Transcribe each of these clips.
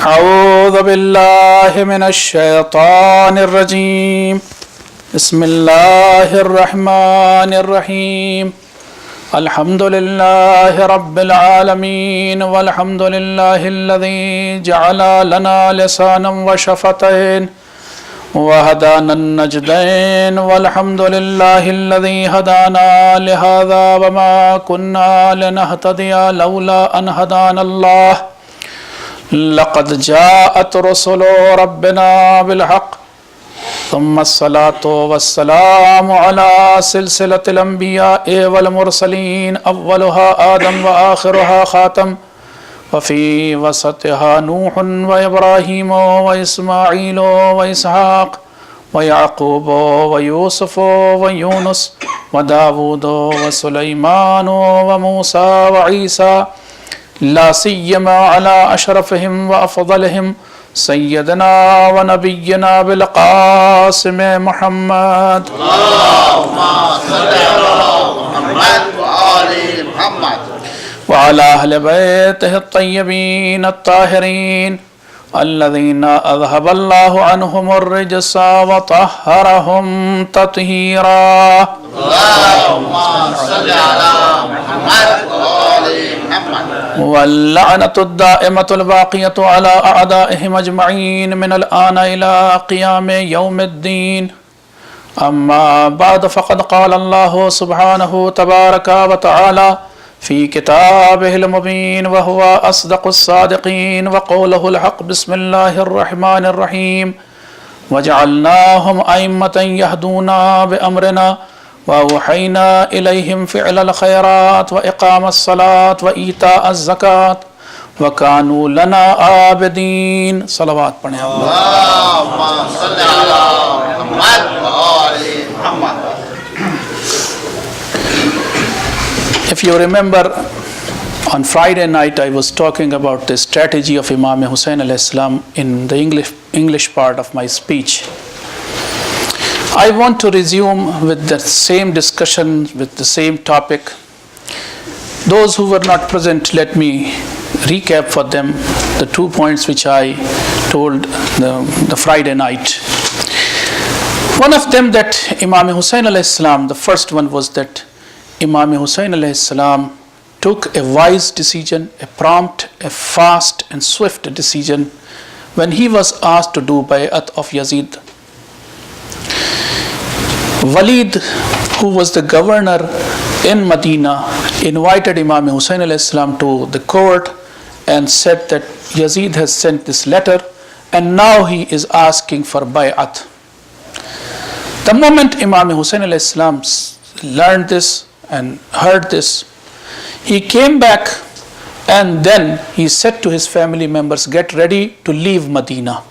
أعوذ بالله من الشيطان الرجيم. بسم الله الرحمن الرحيم. الحمد لله رب العالمين والحمد لله الذي جعل لنا لسانا وشفتين وهدانا النجدين والحمد لله الذي هدانا لهذا وما كنا لنهتدي لولا أن هدانا الله لقد جاءت رسل ربنا بالحق ثم الصلاة والسلام على سلسلة الأنبياء والمرسلين أولها آدم وآخرها خاتم وفي وسطها نوح وإبراهيم وإسماعيل وإسحاق ويعقوب ويوسف ويونس وداود وسليمان وموسى وعيسى لا سيما على أشرفهم وأفضلهم سيدنا ونبينا بالقاسم محمد اللهم صل على محمد وآل محمد وعلى أهل بيته الطيبين الطاهرين الذين أذهب الله عنهم الرجس وطهرهم تطهيرا. اللهم صل على محمد وآل محمد واللعنة الدائمة الباقية على أعدائهم أجمعين من الآن إلى قيام يوم الدين. أما بعد فقد قال الله سبحانه تبارك وتعالى في كتابه المبين وهو أصدق الصادقين وقوله الحق. بسم الله الرحمن الرحيم. وجعلناهم أئمة يهدون بأمرنا وأوحينا إليهم فعل الخيرات وإقام الصلاة وإيتاء الزكاة وكانوا لنا عابدين. صلوات پڑھیں. اللهم صل على محمد وآل محمد. If you remember, on Friday night I was talking about the strategy of Imam Hussain alayhi salam in the English part of my speech. I want to resume with the same discussion, with the same topic. Those who were not present, let me recap for them the 2 points which I told the Friday night. One of them, that Imam Hussain alayhi salam, the first one was that Imam Hussain alayhi salam took a wise decision, a prompt, a fast and swift decision when he was asked to do bay'at of Yazid. Walid, who was the governor in Medina, invited Imam Hussain alayhi salam to the court and said that Yazid has sent this letter and now he is asking for bay'at. The moment Imam Hussain alayhi salam learned this and heard this, he came back and then he said to his family members, get ready to leave Medina.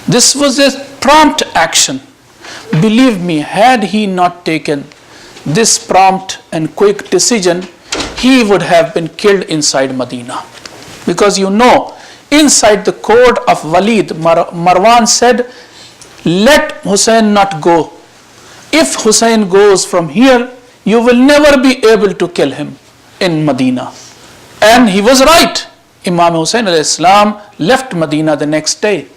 This was a prompt action. Believe me, had he not taken this prompt and quick decision, he would have been killed inside Medina. Because you know, inside the court of Walid, Marwan said, let Hussein not go. If Hussein goes from here, you will never be able to kill him in Medina. And he was right. Imam Hussain alayhi salam left Medina the next day.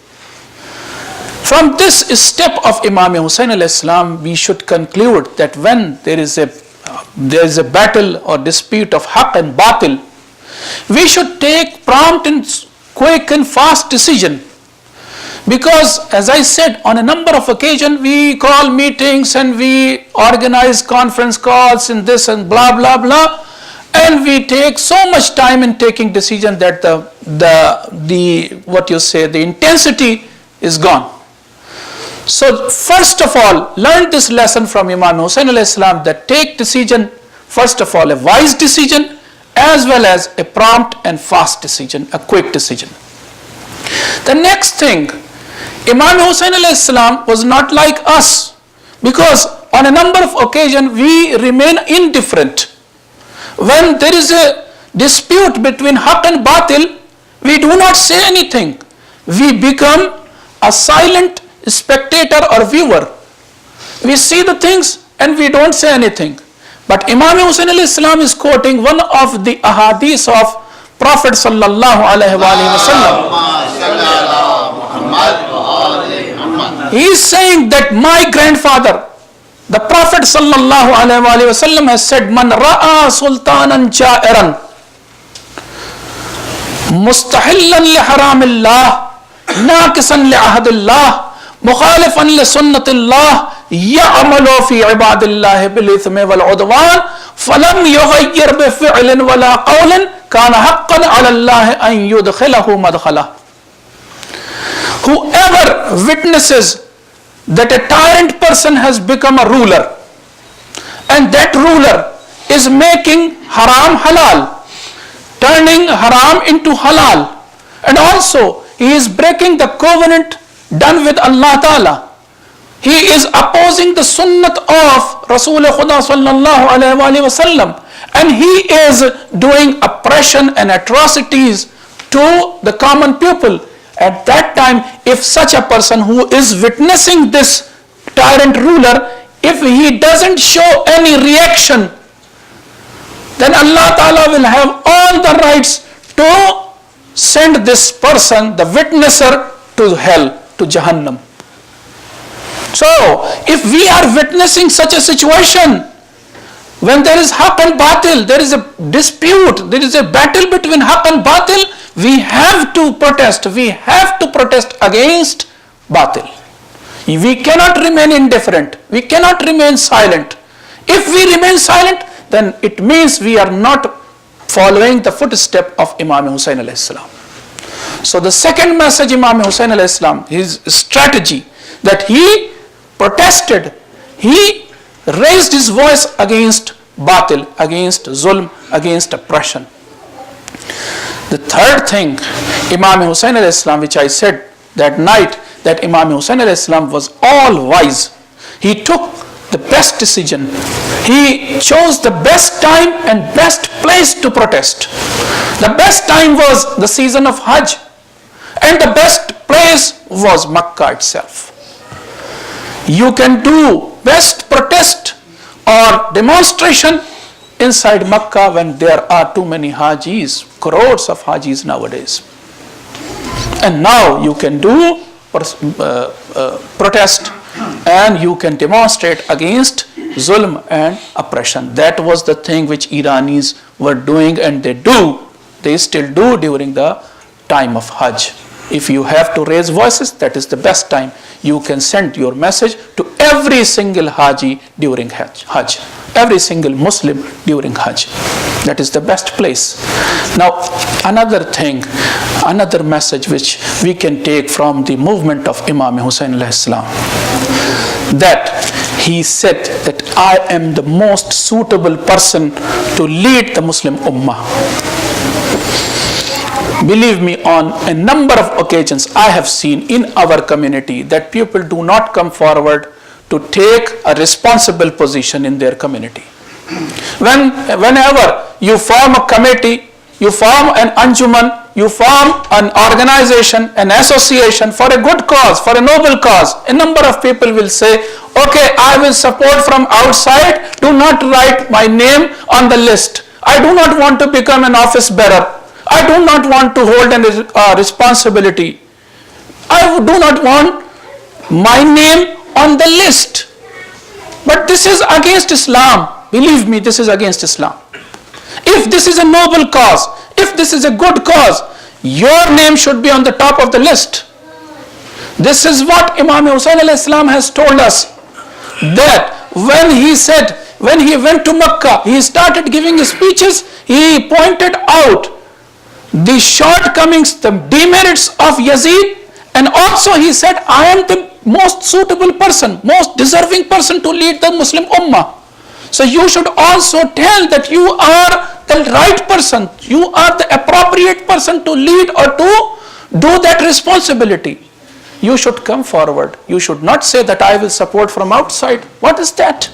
From this step of Imam Hussain alayhi salam, we should conclude that when there is a battle or dispute of haqq and batil, we should take prompt and quick and fast decision. Because as I said, on a number of occasions we call meetings and we organize conference calls and this and blah blah blah, and we take so much time in taking decision that the intensity is gone. So first of all, learn this lesson from Imam Hussain alayhi salam, that take decision, first of all a wise decision as well as a prompt and fast decision, a quick decision. The next thing, Imam Hussain alayhi salam was not like us, because on a number of occasions we remain indifferent. When there is a dispute between haqq and batil, we do not say anything. We become a silent spectator or viewer. We see the things and we don't say anything. But Imam Hussain alayhi salam is quoting one of the ahadith of Prophet sallallahu alaihi wasallam. He is saying that my grandfather, the Prophet sallallahu alaihi wasallam, has said, "Man ra'a sultanan ja'iran, mustahillan li haramillah, naqisan li ahdillah, mukhalifan li sunnatillah, ya'malu fi ibadillah bil ithmi wal udwan, falam yughayyir bi fi'lin wala qawlin, kana haqqan 'ala Allah an yudkhilahu madkhalah." Whoever witnesses that a tyrant person has become a ruler, and that ruler is making haram halal, turning haram into halal, and also he is breaking the covenant done with Allah Ta'ala, he is opposing the sunnat of Rasulullah sallallahu alaihi wasallam, and he is doing oppression and atrocities to the common people. At that time, if such a person who is witnessing this tyrant ruler, if he doesn't show any reaction, then Allah Ta'ala will have all the rights to send this person, the witnesser, to hell, to Jahannam. So, if we are witnessing such a situation, when there is haq and batil, there is a dispute, there is a battle between haq and batil, we have to protest. We have to protest against batil. We cannot remain indifferent. We cannot remain silent. If we remain silent, then it means we are not following the footstep of Imam Hussain alayhi salam. So the second message Imam Hussain alayhi salam, his strategy, that he protested, he raised his voice against batil, against zulm, against oppression. The third thing, Imam Hussain alayhi salam, which I said that night, that Imam Hussain alayhi salam was all wise. He took the best decision. He chose the best time and best place to protest. The best time was the season of Hajj, and the best place was Makkah itself. You can do best protest or demonstration inside Makkah when there are too many Hajis, crores of Hajis nowadays. And now you can do protest and you can demonstrate against zulm and oppression. That was the thing which Iranis were doing, and they still do during the time of Hajj. If you have to raise voices, that is the best time. You can send your message to every single Haji during Hajj. Every single Muslim during Hajj. That is the best place. Now, another thing, another message which we can take from the movement of Imam Hussain alayhi salam, that he said that I am the most suitable person to lead the Muslim Ummah. Believe me, on a number of occasions I have seen in our community that people do not come forward to take a responsible position in their community. Whenever you form a committee, you form an anjuman, you form an organization, an association for a good cause, for a noble cause, a number of people will say, okay, I will support from outside, do not write my name on the list. I do not want to become an office bearer. I do not want to hold a responsibility. I do not want my name on the list. But this is against Islam. Believe me, this is against Islam. If this is a noble cause, if this is a good cause, your name should be on the top of the list. This is what Imam Hussain alayhi salam has told us, that when he went to Makkah, he started giving speeches, he pointed out the shortcomings, the demerits of Yazid, and also he said, I am the most suitable person, most deserving person to lead the Muslim Ummah. So you should also tell that you are the right person, you are the appropriate person to lead or to do that responsibility. You should come forward. You should not say that I will support from outside. What is that?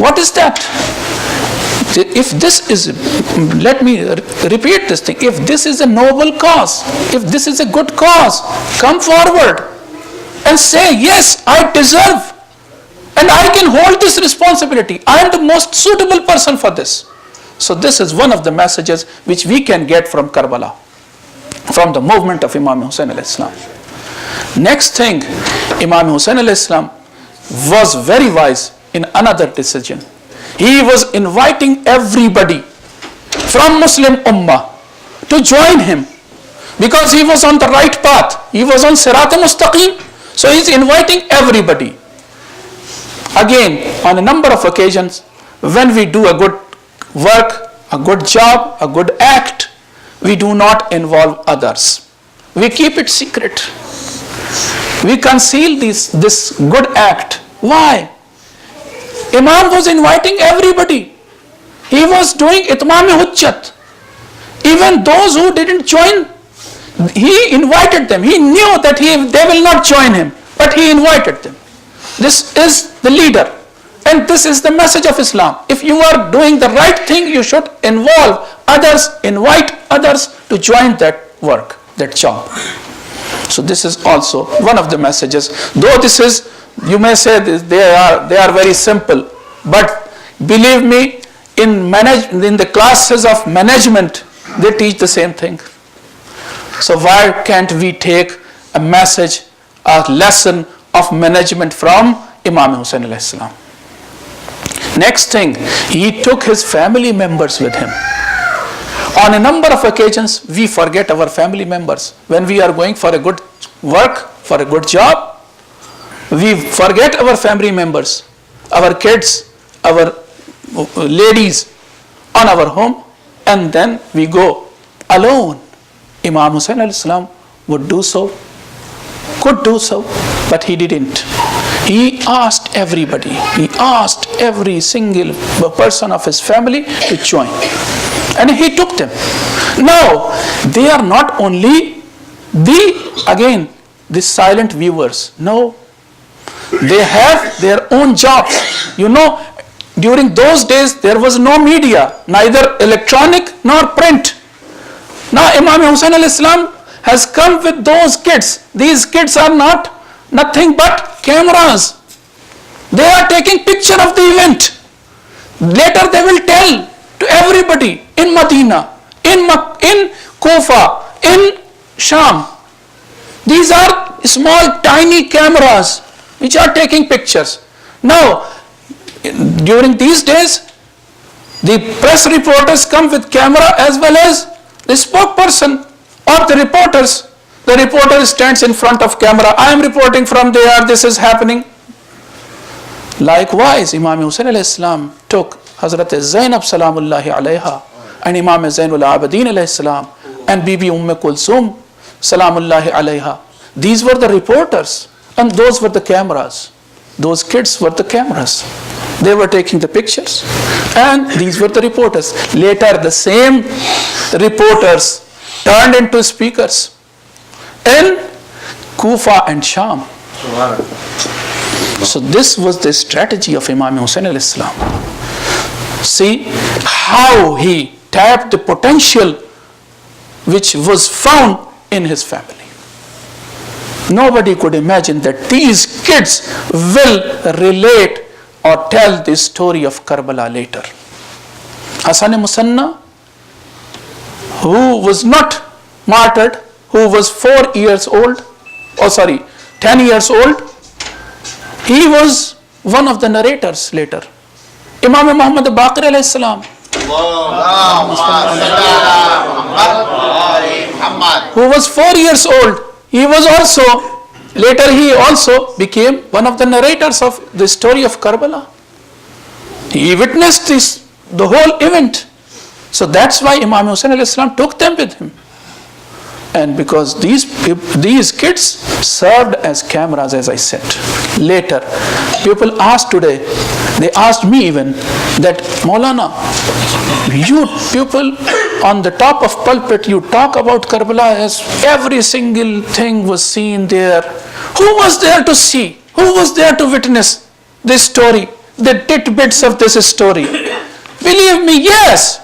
What is that? If this is, let me repeat this thing, if this is a noble cause, if this is a good cause, come forward and say, yes, I deserve and I can hold this responsibility. I am the most suitable person for this. So this is one of the messages which we can get from Karbala. from the movement of Imam Hussain alayhi salam. Next thing, Imam Hussain alayhi salam was very wise in another decision. He was inviting everybody from Muslim Ummah to join him because he was on the right path. He was on Sirat al-Mustaqim. So he's inviting everybody. Again, on a number of occasions, when we do a good work, a good job, a good act, we do not involve others. We keep it secret. We conceal this good act. Why? Imam was inviting everybody. He was doing itmam-e-hujjat. Even those who didn't join, he invited them. He knew that they will not join him, but he invited them. This is the leader. And this is the message of Islam. If you are doing the right thing, you should involve others, invite others to join that work, that job. So this is also one of the messages. Though this is, you may say this, they are very simple, but believe me, in the classes of management, they teach the same thing. So why can't we take a message, a lesson of management from Imam Hussain alayhi salam? Next thing, he took his family members with him. On a number of occasions, we forget our family members. When we are going for a good work, for a good job, we forget our family members, our kids, our ladies on our home, and then we go alone. Imam Hussain alayhi salam would do so, could do so, but he didn't. He asked everybody, he asked every single person of his family to join. And he took them. Now, they are not only the silent viewers. No, they have their own jobs. You know, during those days, there was no media, neither electronic nor print. Now, Imam Hussain alayhi salam has come with those kids. These kids are nothing but cameras. They are taking picture of the event. Later they will tell to everybody in Medina, in Kufa, in Sham. These are small tiny cameras which are taking pictures. Now, during these days, the press reporters come with camera as well as the spokesperson or the reporters. The reporter stands in front of camera. I am reporting from there. This is happening. Likewise, Imam Hussain alayhi salam took Hazrat Zainab salamullahi alayha and Imam Zainul Abidin alayhi salam and Bibi Kulsum salamullahi alayha. These were the reporters and those were the cameras. Those kids were the cameras. They were taking the pictures and these were the reporters. Later, the same reporters turned into speakers in Kufa and Sham. So this was the strategy of Imam Hussain alayhi salam. See how he tapped the potential which was found in his family. Nobody could imagine that these kids will relate or tell the story of Karbala later. Hasan Musanna, who was not martyred, who was 10 years old, he was one of the narrators later. Imam Muhammad Baqir alayhi salam, who was 4 years old, he also became one of the narrators of the story of Karbala. He witnessed the whole event. So that's why Imam Hussain alayhi salam took them with him. And because these kids served as cameras, as I said. Later, people asked today, they asked me even, that Maulana, you people on the top of pulpit, you talk about Karbala as every single thing was seen there. Who was there to see? Who was there to witness this story? The tidbits of this story. Believe me, yes.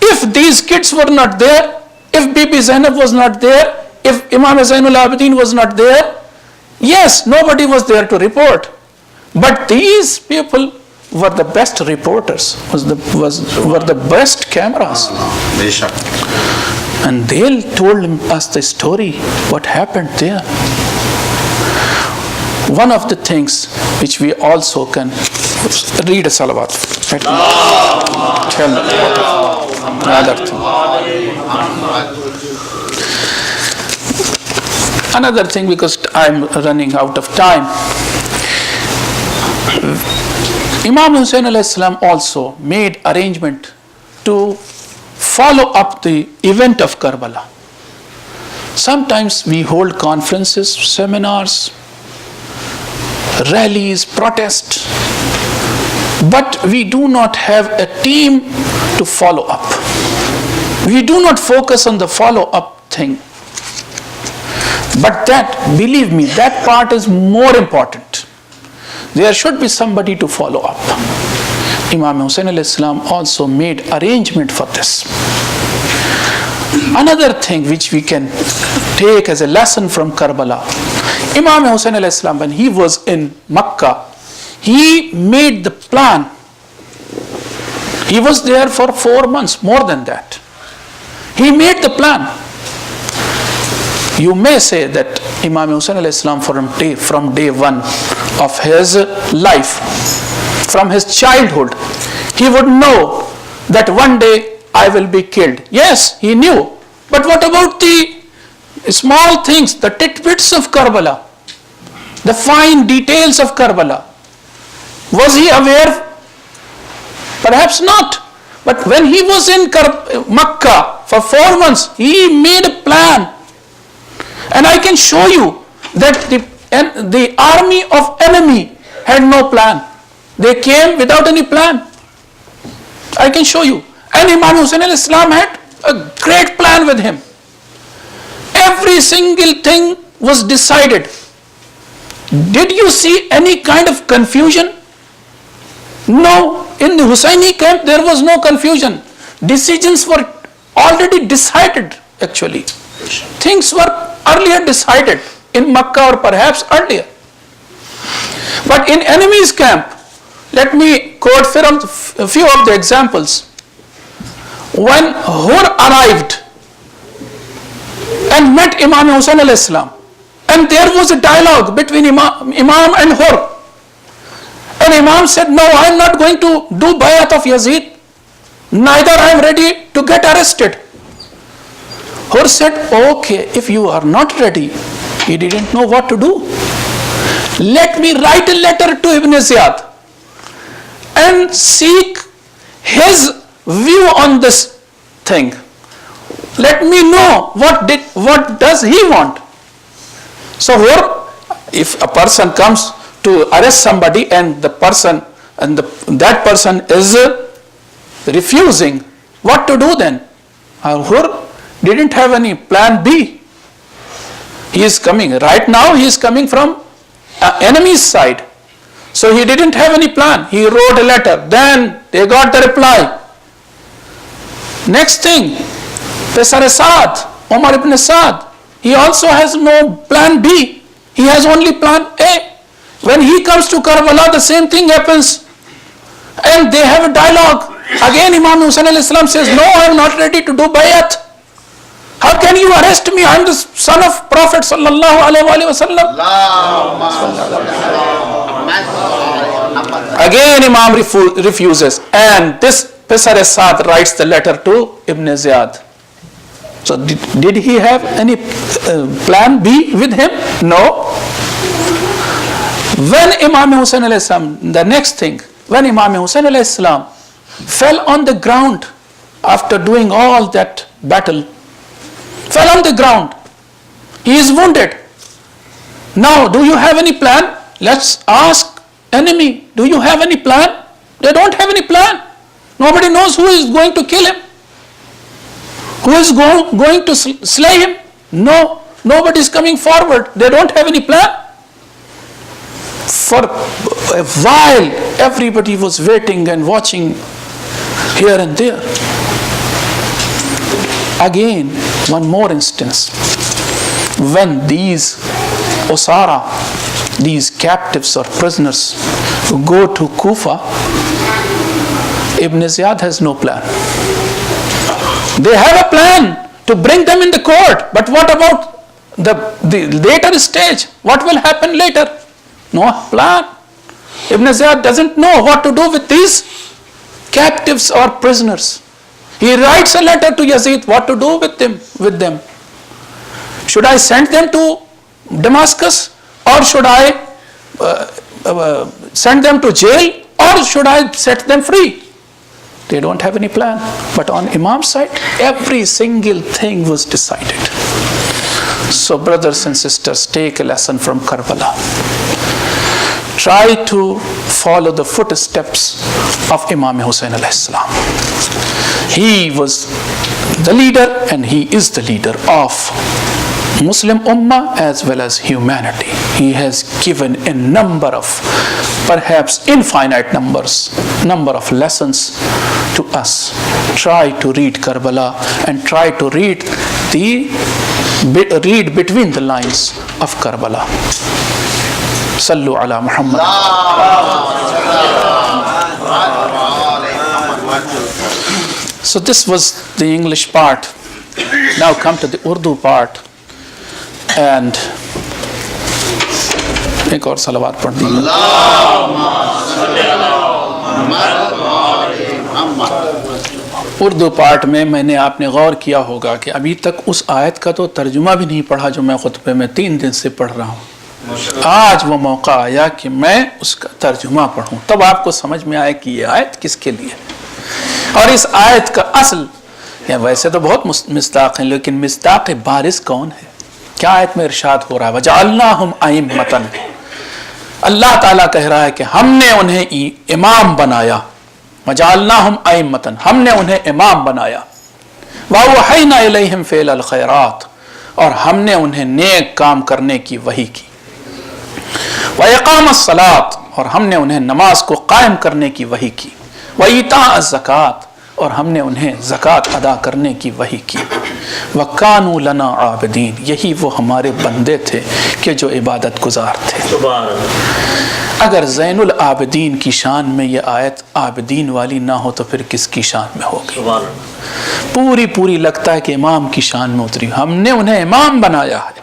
If these kids were not there, if Bibi Zainab was not there, if Imam Zainul Abidin was not there, yes, nobody was there to report. But these people were the best reporters, were the best cameras. And they told us the story, what happened there. One of the things which we also can read a salawat. Tell me another thing. Another thing, because I'm running out of time. Imam Hussain alayhi salam also made arrangement to follow up the event of Karbala. Sometimes we hold conferences, seminars, rallies, protests, but we do not have a team to follow up. We do not focus on the follow-up thing. But that, believe me, that part is more important. There should be somebody to follow up. Imam Hussain alayhi salam also made arrangement for this. Another thing which we can take as a lesson from Karbala, Imam Hussain alayhi salam, when he was in Makkah, he made the plan. He was there for 4 months, more than that. He made the plan. You may say that Imam Hussain alayhi salam from day one of his life, from his childhood, he would know that one day I will be killed. Yes, he knew. But what about the small things, the tidbits of Karbala, the fine details of Karbala? Was he aware? Perhaps not. But when he was in Makkah for 4 months, he made a plan. And I can show you that the army of enemy had no plan. They came without any plan. I can show you. And Imam Hussain alayhi salam had a great plan with him. Every single thing was decided. Did you see any kind of confusion? No. In the Hussaini camp there was no confusion. Decisions were already decided actually. Things were earlier decided in Makkah or perhaps earlier. But in enemy's camp, let me quote a few of the examples. When Hur arrived and met Imam Hussain alayhi salam, and there was a dialogue between Imam and Hur. And Imam said, no, I am not going to do bayat of Yazid. Neither I am ready to get arrested. Hur said, okay, if you are not ready, he didn't know what to do. Let me write a letter to Ibn Ziyad and seek his view on this thing. Let me know what does he want. So Hur, if a person comes to arrest somebody and that person is refusing, what to do then? Hur didn't have any plan B. He is coming right now. He is coming from enemy's side, so he didn't have any plan. He wrote a letter. Then they got the reply. Next thing, Pesar Saad, Omar ibn Saad. He also has no plan B. He has only plan A. When he comes to Karbala, the same thing happens, and they have a dialogue. Again, Imam Hussain alayhi salam says, no, I am not ready to do bayat. How can you arrest me? I am the son of Prophet sallallahu alaihi wasallam. Again, Imam refuses, and this Pesar Saad writes the letter to Ibn Ziyad. So did he have any plan B with him? No. When Imam Hussain alayhi salam, the next thing, when Imam Hussain alayhi salam fell on the ground after doing all that battle, fell on the ground, he is wounded. Now, do you have any plan? Let's ask enemy, do you have any plan? They don't have any plan. Nobody knows who is going to kill him, who is going to slay him. No, nobody is coming forward. They don't have any plan. For a while, everybody was waiting and watching here and there. Again, one more instance. When these Usara, these captives or prisoners, go to Kufa, Ibn Ziyad has no plan. They have a plan to bring them in the court. But what about the later stage? What will happen later? No plan. Ibn Ziyad doesn't know what to do with these captives or prisoners. He writes a letter to Yazid, what to do with them. Should I send them to Damascus, or should I send them to jail, or should I set them free? They don't have any plan. But on Imam's side, every single thing was decided. So brothers and sisters, take a lesson from Karbala. Try to follow the footsteps of Imam Hussain alayhi salam. He was the leader, and he is the leader of Muslim Ummah as well as humanity. He has given a number of, perhaps infinite number of lessons to us. Try to read Karbala and try to read between the lines of Karbala. Sallu ala Muhammad. So this was the English part. Now come to the Urdu part. And ایک اور صلوات پڑھ دیجیے. Urdu part میں نے آپ نے غور کیا ہوگا کہ ابھی تک اس آیت کا تو ترجمہ بھی نہیں پڑھا جو میں خطبے میں 3 دن سے پڑھ رہا ہوں. آج وہ موقع آیا کہ میں اس کا ترجمہ پڑھوں, تب آپ کو سمجھ میں آئے کہ یہ آیت کس کے لیے, اور اس آیت کا اصل, ویسے تو بہت مصداق ہیں, لیکن مصداق بارز کون ہے؟ کیا آیت میں ارشاد ہو رہا ہے؟ وَجَعَلْنَاهُمْ أَئِمَّةً. اللہ تعالیٰ کہہ رہا ہے کہ ہم نے انہیں امام بنایا. وَجَعَلْنَاهُمْ أَئِمَّةً, ہم نے انہیں امام بنایا. وَأَوْحَيْنَا إِلَيْهِمْ فِعْلَ الْخَيْرَاتِ, اور ہم نے انہیں نیک کام کرنے کی وحی کی. وَإِقَامَ الصَّلَاةِ, اور ہم نے انہیں نماز کو قائم کرنے کی وحی کی. وَإِيتَاءَ الزَّكَاةِ, اور ہم نے انہیں زکوٰۃ ادا کرنے کی وحی کی. وَكَانُوا لَنَا عَابِدِينَ, یہی وہ ہمارے بندے تھے کہ جو عبادت گزار تھے. اگر زین العابدین کی شان میں یہ آیت عابدین والی نہ ہو تو پھر کس کی شان میں ہوگی؟ پوری لگتا ہے کہ امام کی شان میں اتری. ہم نے انہیں امام بنایا ہے.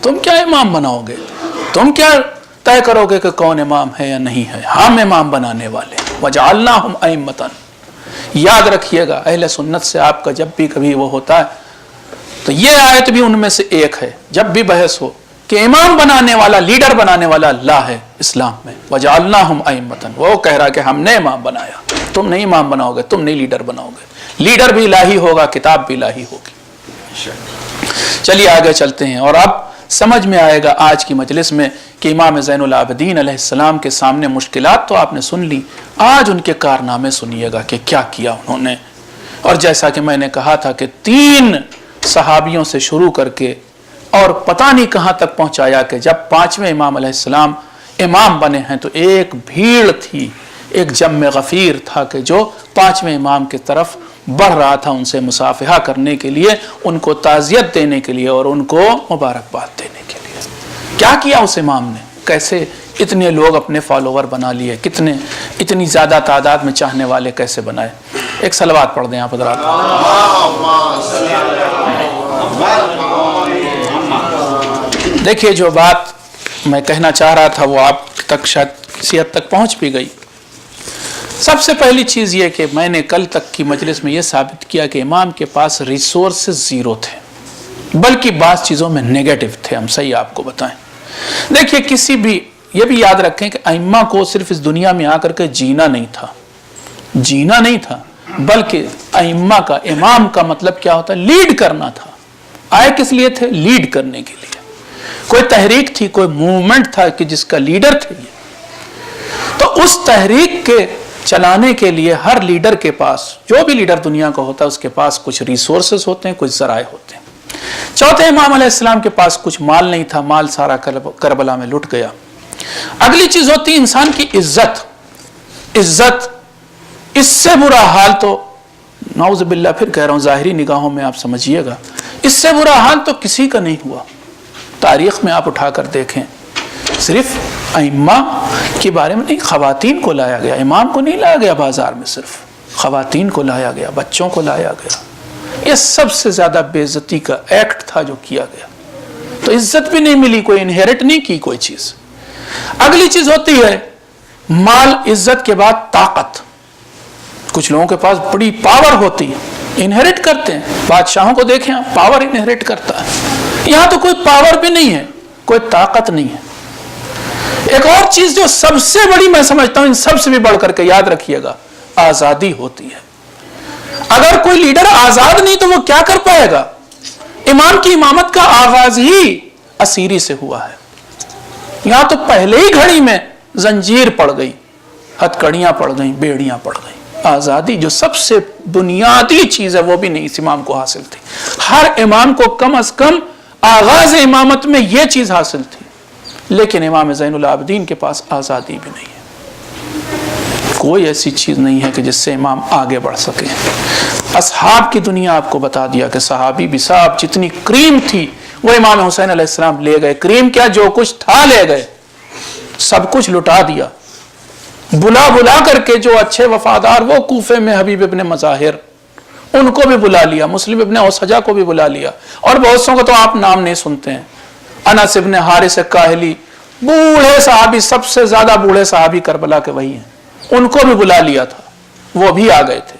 تم کیا امام بناؤ گے؟ تم کیا طے کرو گے کہ کون امام ہے یا نہیں ہے؟ ہم امام بنانے والے. وَجَعَلْنَاهُمْ أَئِمَّةً. یاد رکھیے گا, اہل سنت سے آپ کا جب بھی کبھی وہ ہوتا ہے تو یہ آیت بھی ان میں سے ایک ہے. جب بھی بحث ہو کہ امام بنانے والا, لیڈر بنانے والا اللہ ہے اسلام میں. وَجَعَلْنَاهُمْ أَئِمَّةً, وہ کہہ رہا کہ ہم نے امام بنایا. تم نہیں امام بناؤ گے, تم نہیں لیڈر بناؤ گے. لیڈر بھی الہی ہوگا, کتاب بھی الہی ہوگی. چلیے آگے چلتے ہیں, اور اب سمجھ میں آئے گا آج کی مجلس میں کہ امام زین العابدین علیہ السلام کے سامنے مشکلات تو آپ نے سن لی, آج ان کے کارنامے سنیے گا کہ کیا کیا انہوں نے. اور جیسا کہ میں نے کہا تھا کہ 3 صحابیوں سے شروع کر کے اور پتہ نہیں کہاں تک پہنچایا کہ جب 5ویں امام علیہ السلام امام بنے ہیں تو ایک بھیڑ تھی, ایک جم غفیر تھا کہ جو 5ویں امام کی طرف بڑھ رہا تھا ان سے مصافحہ کرنے کے لیے, ان کو تعزیت دینے کے لیے اور ان کو مبارکباد دینے کے لیے. کیا کیا اس امام نے؟ کیسے اتنے لوگ اپنے فالوور بنا لیے, اتنی زیادہ تعداد میں چاہنے والے کیسے بنائے؟ ایک صلوات پڑھ دیں آپ حضرات. دیکھیے جو بات میں کہنا چاہ رہا تھا وہ آپ تک شاید کسی حد تک پہنچ بھی گئی. سب سے پہلی چیز یہ کہ میں نے کل تک کی مجلس میں یہ ثابت کیا کہ امام کے پاس ریسورسز 0 تھے, بلکہ بعض چیزوں میں نیگیٹو تھے. ہم صحیح آپ کو بتائیں. دیکھیے کسی بھی, یہ بھی یاد رکھیں کہ ائمہ کو صرف اس دنیا میں آ کر کے جینا نہیں تھا, بلکہ ائمہ کا, امام کا مطلب کیا ہوتا ہے؟ لیڈ کرنا تھا. آئے کس لیے تھے؟ لیڈ کرنے کے لیے. کوئی تحریک تھی, کوئی موومنٹ تھا کہ جس کا لیڈر تھے یہ, تو اس تحریک کے چلانے کے لیے ہر لیڈر کے پاس, جو بھی لیڈر دنیا کا ہوتا ہے اس کے پاس کچھ ریسورسز ہوتے ہیں, کچھ ذرائع ہوتے ہیں. چوتھے امام علیہ السلام کے پاس کچھ مال نہیں تھا, مال سارا کربلا میں لٹ گیا. اگلی چیز ہوتی ہے انسان کی عزت. اس سے برا حال تو نعوذ باللہ, پھر کہہ رہا ہوں ظاہری نگاہوں میں آپ سمجھیے گا, اس سے برا حال تو کسی کا نہیں ہوا. تاریخ میں آپ اٹھا کر دیکھیں, صرف ائمہ کے بارے میں نہیں, خواتین کو لایا گیا, امام کو نہیں لایا گیا بازار میں, صرف خواتین کو لایا گیا, بچوں کو لایا گیا. یہ سب سے زیادہ بے عزتی کا ایکٹ تھا جو کیا گیا. تو عزت بھی نہیں ملی, کوئی انہیرٹ نہیں کی کوئی چیز. اگلی چیز ہوتی ہے مال, عزت کے بعد طاقت. کچھ لوگوں کے پاس بڑی پاور ہوتی ہے, انہیرٹ کرتے ہیں. بادشاہوں کو دیکھیں, پاور انہیرٹ کرتا ہے. یہاں تو کوئی پاور بھی نہیں ہے, کوئی طاقت نہیں ہے. ایک اور چیز جو سب سے بڑی میں سمجھتا ہوں, ان سب سے بھی بڑھ کر کے یاد رکھیے گا, آزادی ہوتی ہے. اگر کوئی لیڈر آزاد نہیں تو وہ کیا کر پائے گا؟ امام کی امامت کا آغاز ہی اسیری سے ہوا ہے. یہاں تو پہلے ہی گھڑی میں زنجیر پڑ گئی, ہتھکڑیاں پڑ گئیں, بیڑیاں پڑ گئیں. آزادی جو سب سے بنیادی چیز ہے وہ بھی نہیں اس امام کو حاصل تھی. ہر امام کو کم از کم آغاز امامت میں یہ چیز حاصل تھی, لیکن امام زین العابدین کے پاس آزادی بھی نہیں ہے. کوئی ایسی چیز نہیں ہے کہ جس سے امام آگے بڑھ سکے. اصحاب کی دنیا آپ کو بتا دیا کہ صحابی بھی صاحب جتنی کریم تھی وہ امام حسین علیہ السلام لے گئے. کریم کیا, جو کچھ تھا لے گئے, سب کچھ لٹا دیا. بلا بلا کر کے جو اچھے وفادار, وہ کوفے میں حبیب ابن مظاہر, ان کو بھی بلا لیا, مسلم ابن اوسجہ کو بھی بلا لیا, اور بہت سو کو تو آپ نام نہیں سنتے ہیں. انس ابن حارث کاہلی, بوڑھے صحابی, سب سے زیادہ بوڑھے صحابی کربلا کے وہی ہیں, ان کو بھی بلا لیا تھا, وہ بھی آ گئے تھے.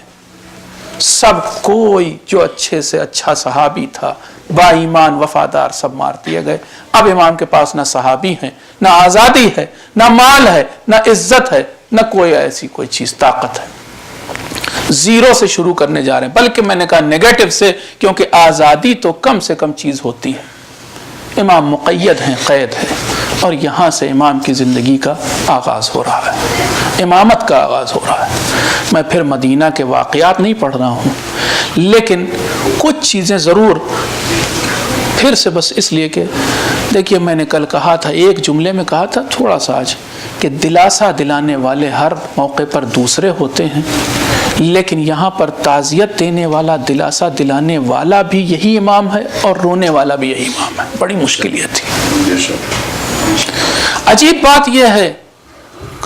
سب کوئی جو اچھے سے اچھا صحابی تھا, با ایمان وفادار, سب مار دیے گئے. اب امام کے پاس نہ صحابی ہیں, نہ آزادی ہے, نہ مال ہے, نہ عزت ہے, نہ کوئی ایسی کوئی چیز, طاقت ہے. زیرو سے شروع کرنے جا رہے ہیں, بلکہ میں نے کہا نیگیٹو سے, کیونکہ آزادی تو کم سے کم چیز ہوتی ہے. امام مقید ہیں, قید ہے, اور یہاں سے امام کی زندگی کا آغاز ہو رہا ہے, امامت کا آغاز ہو رہا ہے. میں پھر مدینہ کے واقعات نہیں پڑھ رہا ہوں, لیکن کچھ چیزیں ضرور پھر سے, بس اس لیے کہ دیکھیے میں نے کل کہا تھا, ایک جملے میں کہا تھا تھوڑا سا آج, کہ دلاسا دلانے والے ہر موقع پر دوسرے ہوتے ہیں, لیکن یہاں پر تعزیت دینے والا, دلاسا دلانے والا بھی یہی امام ہے, اور رونے والا بھی یہی امام ہے. بڑی مشکل یہ تھی. عجیب بات یہ ہے,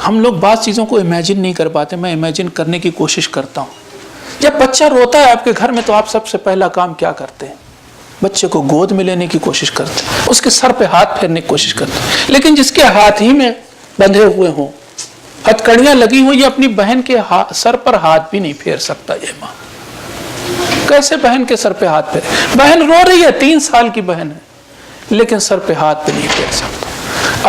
ہم لوگ بعض چیزوں کو امیجن نہیں کر پاتے. میں امیجن کرنے کی کوشش کرتا ہوں. جب بچہ روتا ہے آپ کے گھر میں تو آپ سب سے پہلا کام کیا کرتے ہیں؟ بچے کو گود میں لینے کی کوشش کرتے ہیں, اس کے سر پہ ہاتھ پھیرنے کی کوشش کرتے ہیں. لیکن جس کے ہاتھ ہی میں بندھے ہوئے ہوں, ہتھکڑیاں لگی ہوئی, یہ اپنی بہن کے سر پر ہاتھ بھی نہیں پھیر سکتا. یہ ماں کیسے بہن کے سر پہ ہاتھ پھیرے؟ بہن رو رہی ہے, 3 سال کی بہن ہے, لیکن سر پہ ہاتھ بھی نہیں پھیر سکتا.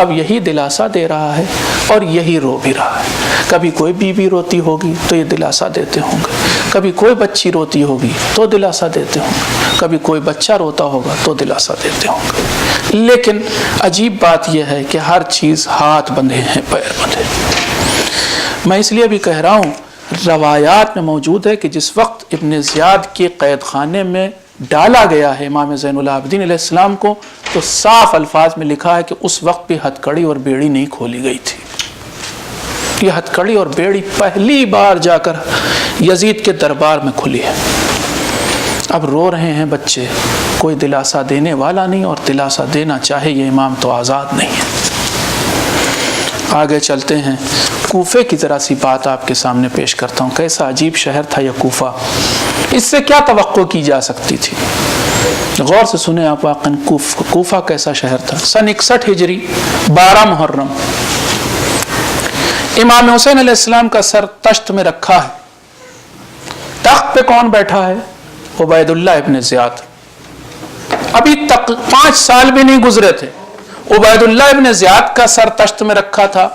اب یہی دلاسا دے رہا ہے, اور یہی رو بھی رہا ہے. کبھی کوئی بیوی روتی ہوگی تو یہ دلاسا دیتے ہوں گے, کبھی کوئی بچی روتی ہوگی تو دلاسا دیتے ہوں گے, کبھی کوئی بچہ روتا ہوگا تو دلاسا دیتے ہوں گے. لیکن عجیب بات یہ ہے کہ ہر چیز ہاتھ بندھے ہیں, پیر بندھے. میں اس لیے بھی کہہ رہا ہوں, روایات میں موجود ہے کہ جس وقت ابن زیاد کے قید خانے میں ڈالا گیا ہے امام زین العابدین علیہ السلام کو, تو صاف الفاظ میں لکھا ہے کہ اس وقت بھی ہتھکڑی اور بیڑی نہیں کھولی گئی تھی. یہ ہتھکڑی اور بیڑی پہلی بار جا کر یزید کے دربار میں کھلی ہے. اب رو رہے ہیں بچے, کوئی دلاسا دینے والا نہیں, اور دلاسا دینا چاہے یہ امام تو آزاد نہیں ہے. آگے چلتے ہیں, کوفے کی ذرا سی بات آپ کے سامنے پیش کرتا ہوں. کیسا عجیب شہر تھا یہ کوفہ, اس سے کیا توقع کی جا سکتی تھی؟ غور سے سنیں آپ واقعاً کوفہ کیسا شہر تھا. سن 61 ہجری 12 محرم, امام حسین علیہ السلام کا سر تشت میں رکھا ہے. تخت پہ کون بیٹھا ہے؟ عبید اللہ ابن زیاد. ابھی تک 5 سال بھی نہیں گزرے تھے, عبید اللہ ابن زیاد کا سر تشت میں رکھا تھا.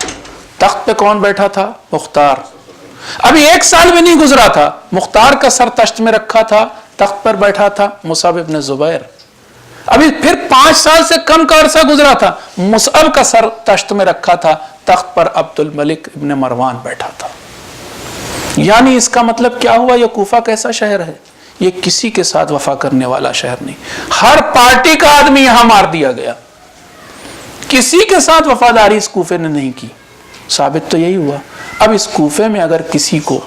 تخت پہ کون بیٹھا تھا؟ مختار. ابھی 1 سال بھی نہیں گزرا تھا, مختار کا سر تشت میں رکھا تھا, تخت پر بیٹھا تھا مصعب ابن زبیر. ابھی پھر 5 سال سے کم کا عرصہ گزرا تھا, مصعب کا سر تشت میں رکھا تھا, تخت پر عبد الملک ابن مروان بیٹھا تھا. یعنی اس کا مطلب کیا ہوا؟ یہ کوفہ کیسا شہر ہے؟ یہ کسی کے ساتھ وفا کرنے والا شہر نہیں. ہر پارٹی کا آدمی یہاں مار دیا گیا, کسی کے ساتھ وفاداری اس کوفے نے نہیں کی. ثابت تو یہی ہوا. اب اس کوفے میں اگر کسی کو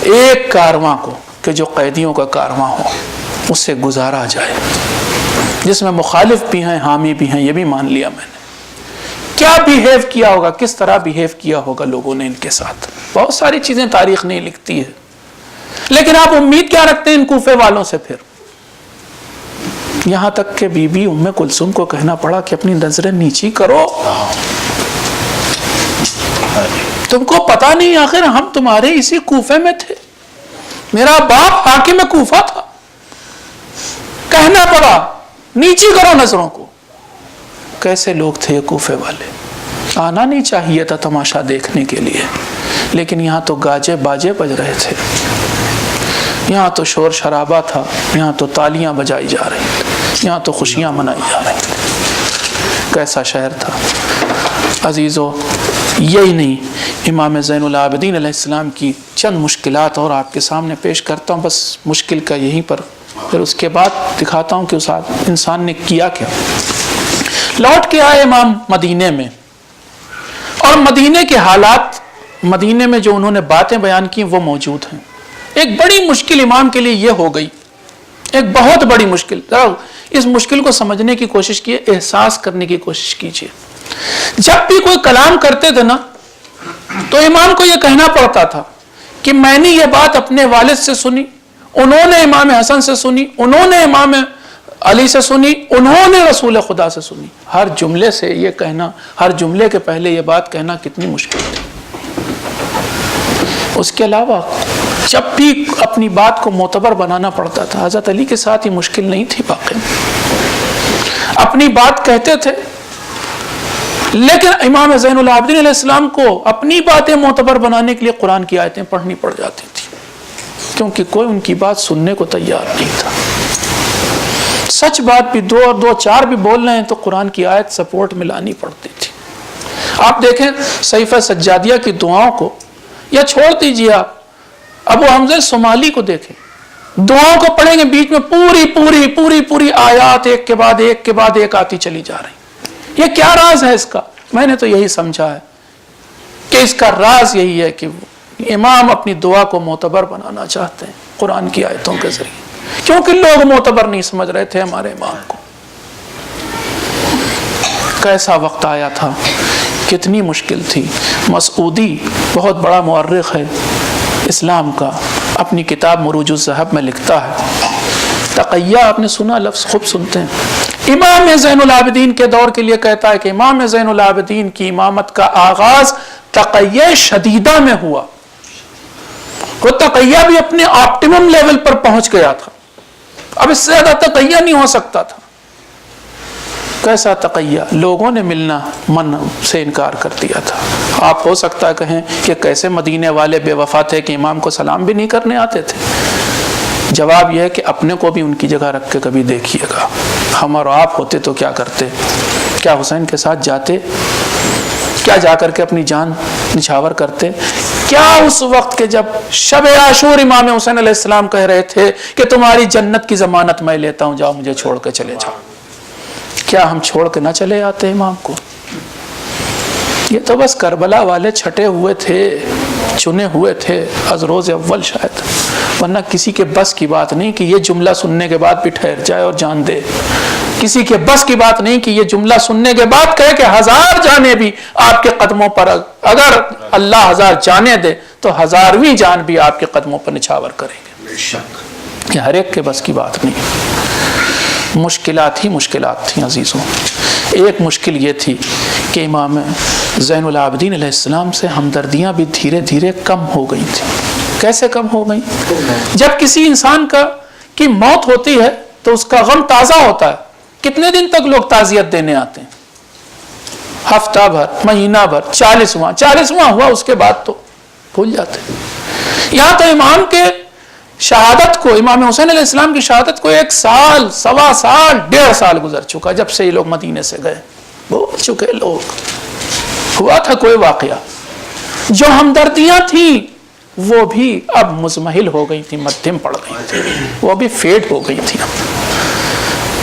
ایک کارواں کو, کہ جو قیدیوں کا کارواں ہو, اس سے گزارا جائے, جس میں مخالف بھی ہیں حامی بھی ہیں, یہ بھی مان لیا میں نے, کیا بیہیو کیا ہوگا, کس طرح بیہیو کیا ہوگا لوگوں نے ان کے ساتھ. بہت ساری چیزیں تاریخ نہیں لکھتی ہے. لیکن آپ امید کیا رکھتے ہیں ان کوفے والوں سے؟ پھر یہاں تک کہ بی بی ام کلثوم کو کہنا پڑا کہ اپنی نظریں نیچی کرو، تم کو پتا نہیں آخر ہم تمہارے اسی کوفے میں تھے، میرا باپ حاکم کوفہ تھا، کہنا پڑا نیچی کرو نظروں کو۔ کیسے لوگ تھے یہ کوفے والے، آنا نہیں چاہیے تھا تماشا دیکھنے کے لیے، لیکن یہاں تو گاجے باجے بج رہے تھے، یہاں تو شور شرابہ تھا، یہاں تو تالیاں بجائی جا رہی تھیں، یہاں تو خوشیاں منائی جا رہی تھیں۔ کیسا شہر تھا عزیزو۔ یہی نہیں، امام زین العابدین علیہ السلام کی چند مشکلات اور آپ کے سامنے پیش کرتا ہوں، بس مشکل کا یہیں پر، پھر اس کے بعد دکھاتا ہوں کہ اس انسان نے کیا کیا۔ لوٹ کے آئے امام مدینے میں، اور مدینے کے حالات، مدینے میں جو انہوں نے باتیں بیان کی وہ موجود ہیں۔ ایک بڑی مشکل امام کے لیے یہ ہو گئی، ایک بہت بڑی مشکل۔ اس مشکل کو سمجھنے کی کوشش کیے، احساس کرنے کی کوشش کیجیے۔ جب بھی کوئی کلام کرتے تھے نا تو امام کو یہ کہنا پڑتا تھا کہ میں نے یہ بات اپنے والد سے سنی، انہوں نے امام حسن سے سنی، انہوں نے امام علی سے سنی، انہوں نے رسول خدا سے سنی۔ ہر جملے سے یہ کہنا، ہر جملے کے پہلے یہ بات کہنا کتنی مشکل تھی۔ اس کے علاوہ جب بھی اپنی بات کو معتبر بنانا پڑتا تھا، حضرت علی کے ساتھ یہ مشکل نہیں تھی واقعی، اپنی بات کہتے تھے، لیکن امام زین العابدین علیہ السلام کو اپنی باتیں معتبر بنانے کے لیے قرآن کی آیتیں پڑھنی پڑ جاتی تھی، کیونکہ کوئی ان کی بات سننے کو تیار نہیں تھا۔ سچ بات بھی دو چار بھی بول رہے ہیں تو قرآن کی آیت سپورٹ میں لانی پڑتی تھی۔ آپ دیکھیں صحیفہ سجادیہ کی دعاؤں کو، یا چھوڑ دیجیے آپ ابو حمزہ صومالی کو دیکھیں، دعاؤں کو پڑھیں گے بیچ میں پوری آیات ایک کے بعد ایک آتی چلی جا رہی۔ یہ کیا راز ہے اس کا؟ میں نے تو یہی سمجھا ہے کہ اس کا راز یہی ہے کہ امام اپنی دعا کو معتبر بنانا چاہتے ہیں قرآن کی آیتوں کے ذریعے، کیونکہ لوگ معتبر نہیں سمجھ رہے تھے ہمارے امام کو۔ کیسا وقت آیا تھا، کتنی مشکل تھی۔ مسعودی بہت بڑا مورخ ہے اسلام کا، اپنی کتاب مروج الذہب میں لکھتا ہے، تقیہ آپ نے سنا لفظ، خوب سنتے ہیں، امام زین العابدین کے دور کے لیے کہتا ہے کہ امام زین العابدین کی امامت کا آغاز تقیہ شدیدہ میں ہوا۔ وہ تقیہ بھی اپنے آپٹیمم لیول پر پہنچ گیا تھا، اب اس سے زیادہ تقیہ نہیں ہو سکتا تھا۔ کیسا تقیہ، لوگوں نے ملنا من سے انکار کر دیا تھا۔ آپ ہو سکتا ہے کہیں کہ کیسے مدینے والے بے وفا تھے کہ امام کو سلام بھی نہیں کرنے آتے تھے۔ جواب یہ ہے کہ اپنے کو بھی ان کی جگہ رکھ کے کبھی دیکھیے گا، ہم اور آپ ہوتے تو کیا کرتے؟ کیا حسین کے ساتھ جاتے؟ کیا جا کر کے اپنی جان نچھاور کرتے؟ کیا اس وقت کے جب شب عاشور امام حسین علیہ السلام کہہ رہے تھے کہ تمہاری جنت کی ضمانت میں لیتا ہوں، جاؤ مجھے چھوڑ کے چلے جاؤ، کیا ہم چھوڑ کے نہ چلے آتے امام کو؟ یہ تو بس کربلا والے چھٹے ہوئے تھے، چنے ہوئے تھے از روز اول شاید، ورنہ کسی کے بس کی بات نہیں کہ یہ جملہ سننے کے بعد بھی ٹھہر جائے اور جان دے۔ کسی کے بس کی بات نہیں کہ یہ جملہ سننے کے بعد کہے کہ 1000 جانیں بھی آپ کے قدموں پر، اگر اللہ 1000 جانیں دے تو 1000ویں جان بھی آپ کے قدموں پر نچھاور کریں گے۔ یہ ہر ایک کے بس کی بات نہیں۔ مشکلات ہی مشکلات تھیں عزیزوں۔ ایک مشکل یہ تھی کہ امام زین العابدین علیہ السلام سے ہمدردیاں بھی دھیرے دھیرے کم ہو گئی تھیں۔ کیسے کم ہو گئی؟ جب کسی انسان کی موت ہوتی ہے تو اس کا غم تازہ ہوتا ہے، کتنے دن تک لوگ تعزیت دینے آتے ہیں؟ ہفتہ بھر، مہینہ بھر، 40واں ہوا اس کے بعد تو بھول جاتے ہیں۔ یہاں تو امام کے شہادت کو، امام حسین علیہ السلام کی شہادت کو 1 سال، 1.25 سال، 1.5 سال گزر چکا جب سے یہ لوگ مدینے سے گئے، بھول چکے لوگ۔ ہوا تھا کوئی واقعہ، جو ہمدردیاں تھیں وہ بھی اب مزمحل ہو گئی تھی، مدھم پڑ گئی تھی، وہ بھی فیڈ ہو گئی تھی۔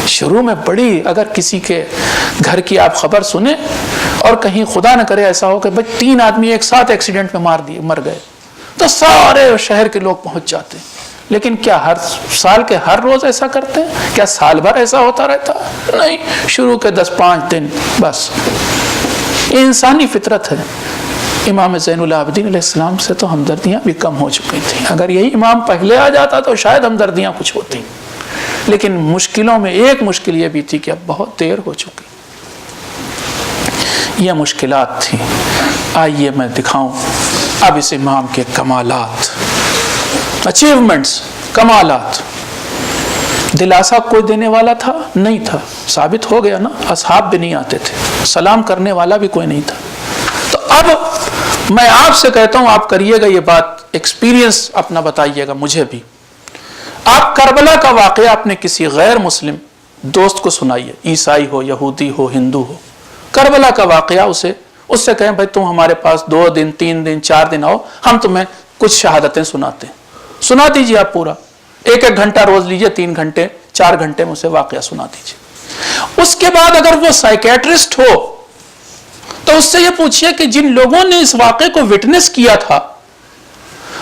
شروع میں بڑی، اگر کسی کے گھر کی آپ خبر سنیں اور کہیں خدا نہ کرے ایسا ہو کہ بھئی 3 آدمی ایک ساتھ ایکسیڈنٹ میں مر گئے تو سارے شہر کے لوگ پہنچ جاتے ہیں۔ لیکن کیا ہر سال کے ہر روز ایسا کرتے ہیں؟ کیا سال بھر ایسا ہوتا رہتا؟ نہیں، شروع کے 10-5 دن بس۔ یہ انسانی فطرت ہے، امام زین العابدین علیہ السلام سے تو ہمدردیاں بھی کم ہو چکی تھیں. اگر یہی امام پہلے آ جاتا تو شاید ہمدردیاں کچھ ہوتی. لیکن مشکلوں میں ایک مشکل یہ بھی تھی کہ اب بہت دیر ہو چکی. یہ مشکلات تھیں. آئیے میں دکھاؤں اب اس امام کے کمالات، اچیومنٹس، کمالات. دلاسا کوئی دینے والا تھا نہیں تھا، ثابت ہو گیا نا. اصحاب بھی نہیں آتے تھے، سلام کرنے والا بھی کوئی نہیں تھا. تو اب میں آپ سے کہتا ہوں، آپ کریے گا یہ بات، ایکسپیرینس اپنا بتائیے گا مجھے بھی. آپ کربلا کا واقعہ اپنے کسی غیر مسلم دوست کو سنائیے، عیسائی ہو، یہودی ہو، ہندو ہو. کربلا کا واقعہ اس سے کہیں بھائی تم ہمارے پاس 2 دن 3 دن 4 دن آؤ، ہم تمہیں کچھ شہادتیں سناتے ہیں. سنا دیجیے آپ پورا، 1 گھنٹہ روز لیجیے، 3 گھنٹے 4 گھنٹے میں اسے واقعہ سنا دیجیے. اس کے بعد اگر وہ سائیکیٹرسٹ ہو تو اس سے یہ پوچھئے کہ جن لوگوں نے اس واقعے کو وٹنس کیا تھا،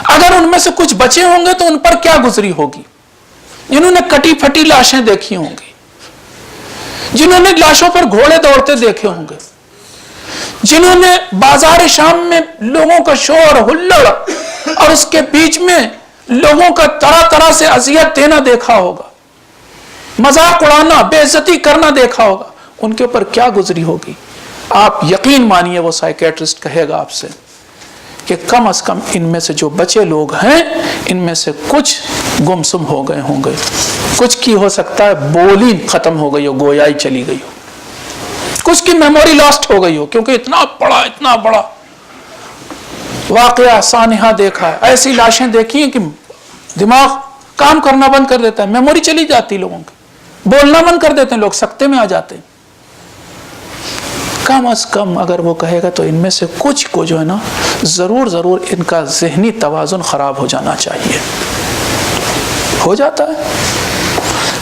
اگر ان میں سے کچھ بچے ہوں گے تو ان پر کیا گزری ہوگی. جنہوں نے کٹی پھٹی لاشیں دیکھی ہوں گی، جنہوں نے لاشوں پر گھوڑے دوڑتے دیکھے ہوں گے، جنہوں نے بازار شام میں لوگوں کا شور ہلڑ اور اس کے بیچ میں لوگوں کا طرح طرح سے اذیت دینا دیکھا ہوگا، مذاق اڑانا، بے عزتی کرنا دیکھا ہوگا، ان کے اوپر کیا گزری ہوگی. آپ یقین مانیے وہ سائیکیٹرسٹ کہے گا آپ سے کہ کم از کم ان میں سے جو بچے لوگ ہیں، ان میں سے کچھ گمسم ہو گئے ہوں گے، کچھ کی ہو سکتا ہے بولی ختم ہو گئی ہو، گویائی چلی گئی ہو، کچھ کی میموری لاسٹ ہو گئی ہو، کیونکہ اتنا بڑا واقعہ سانحہ دیکھا ہے. ایسی لاشیں دیکھی ہیں کہ دماغ کام کرنا بند کر دیتا ہے، میموری چلی جاتی لوگوں کی، بولنا بند کر دیتے ہیں لوگ، سکتے میں آ جاتے ہیں. کم از کم اگر وہ کہے گا تو ان میں سے کچھ کو جو ہے نا ضرور ان کا ذہنی توازن خراب ہو جانا چاہیے. ہو جاتا ہے.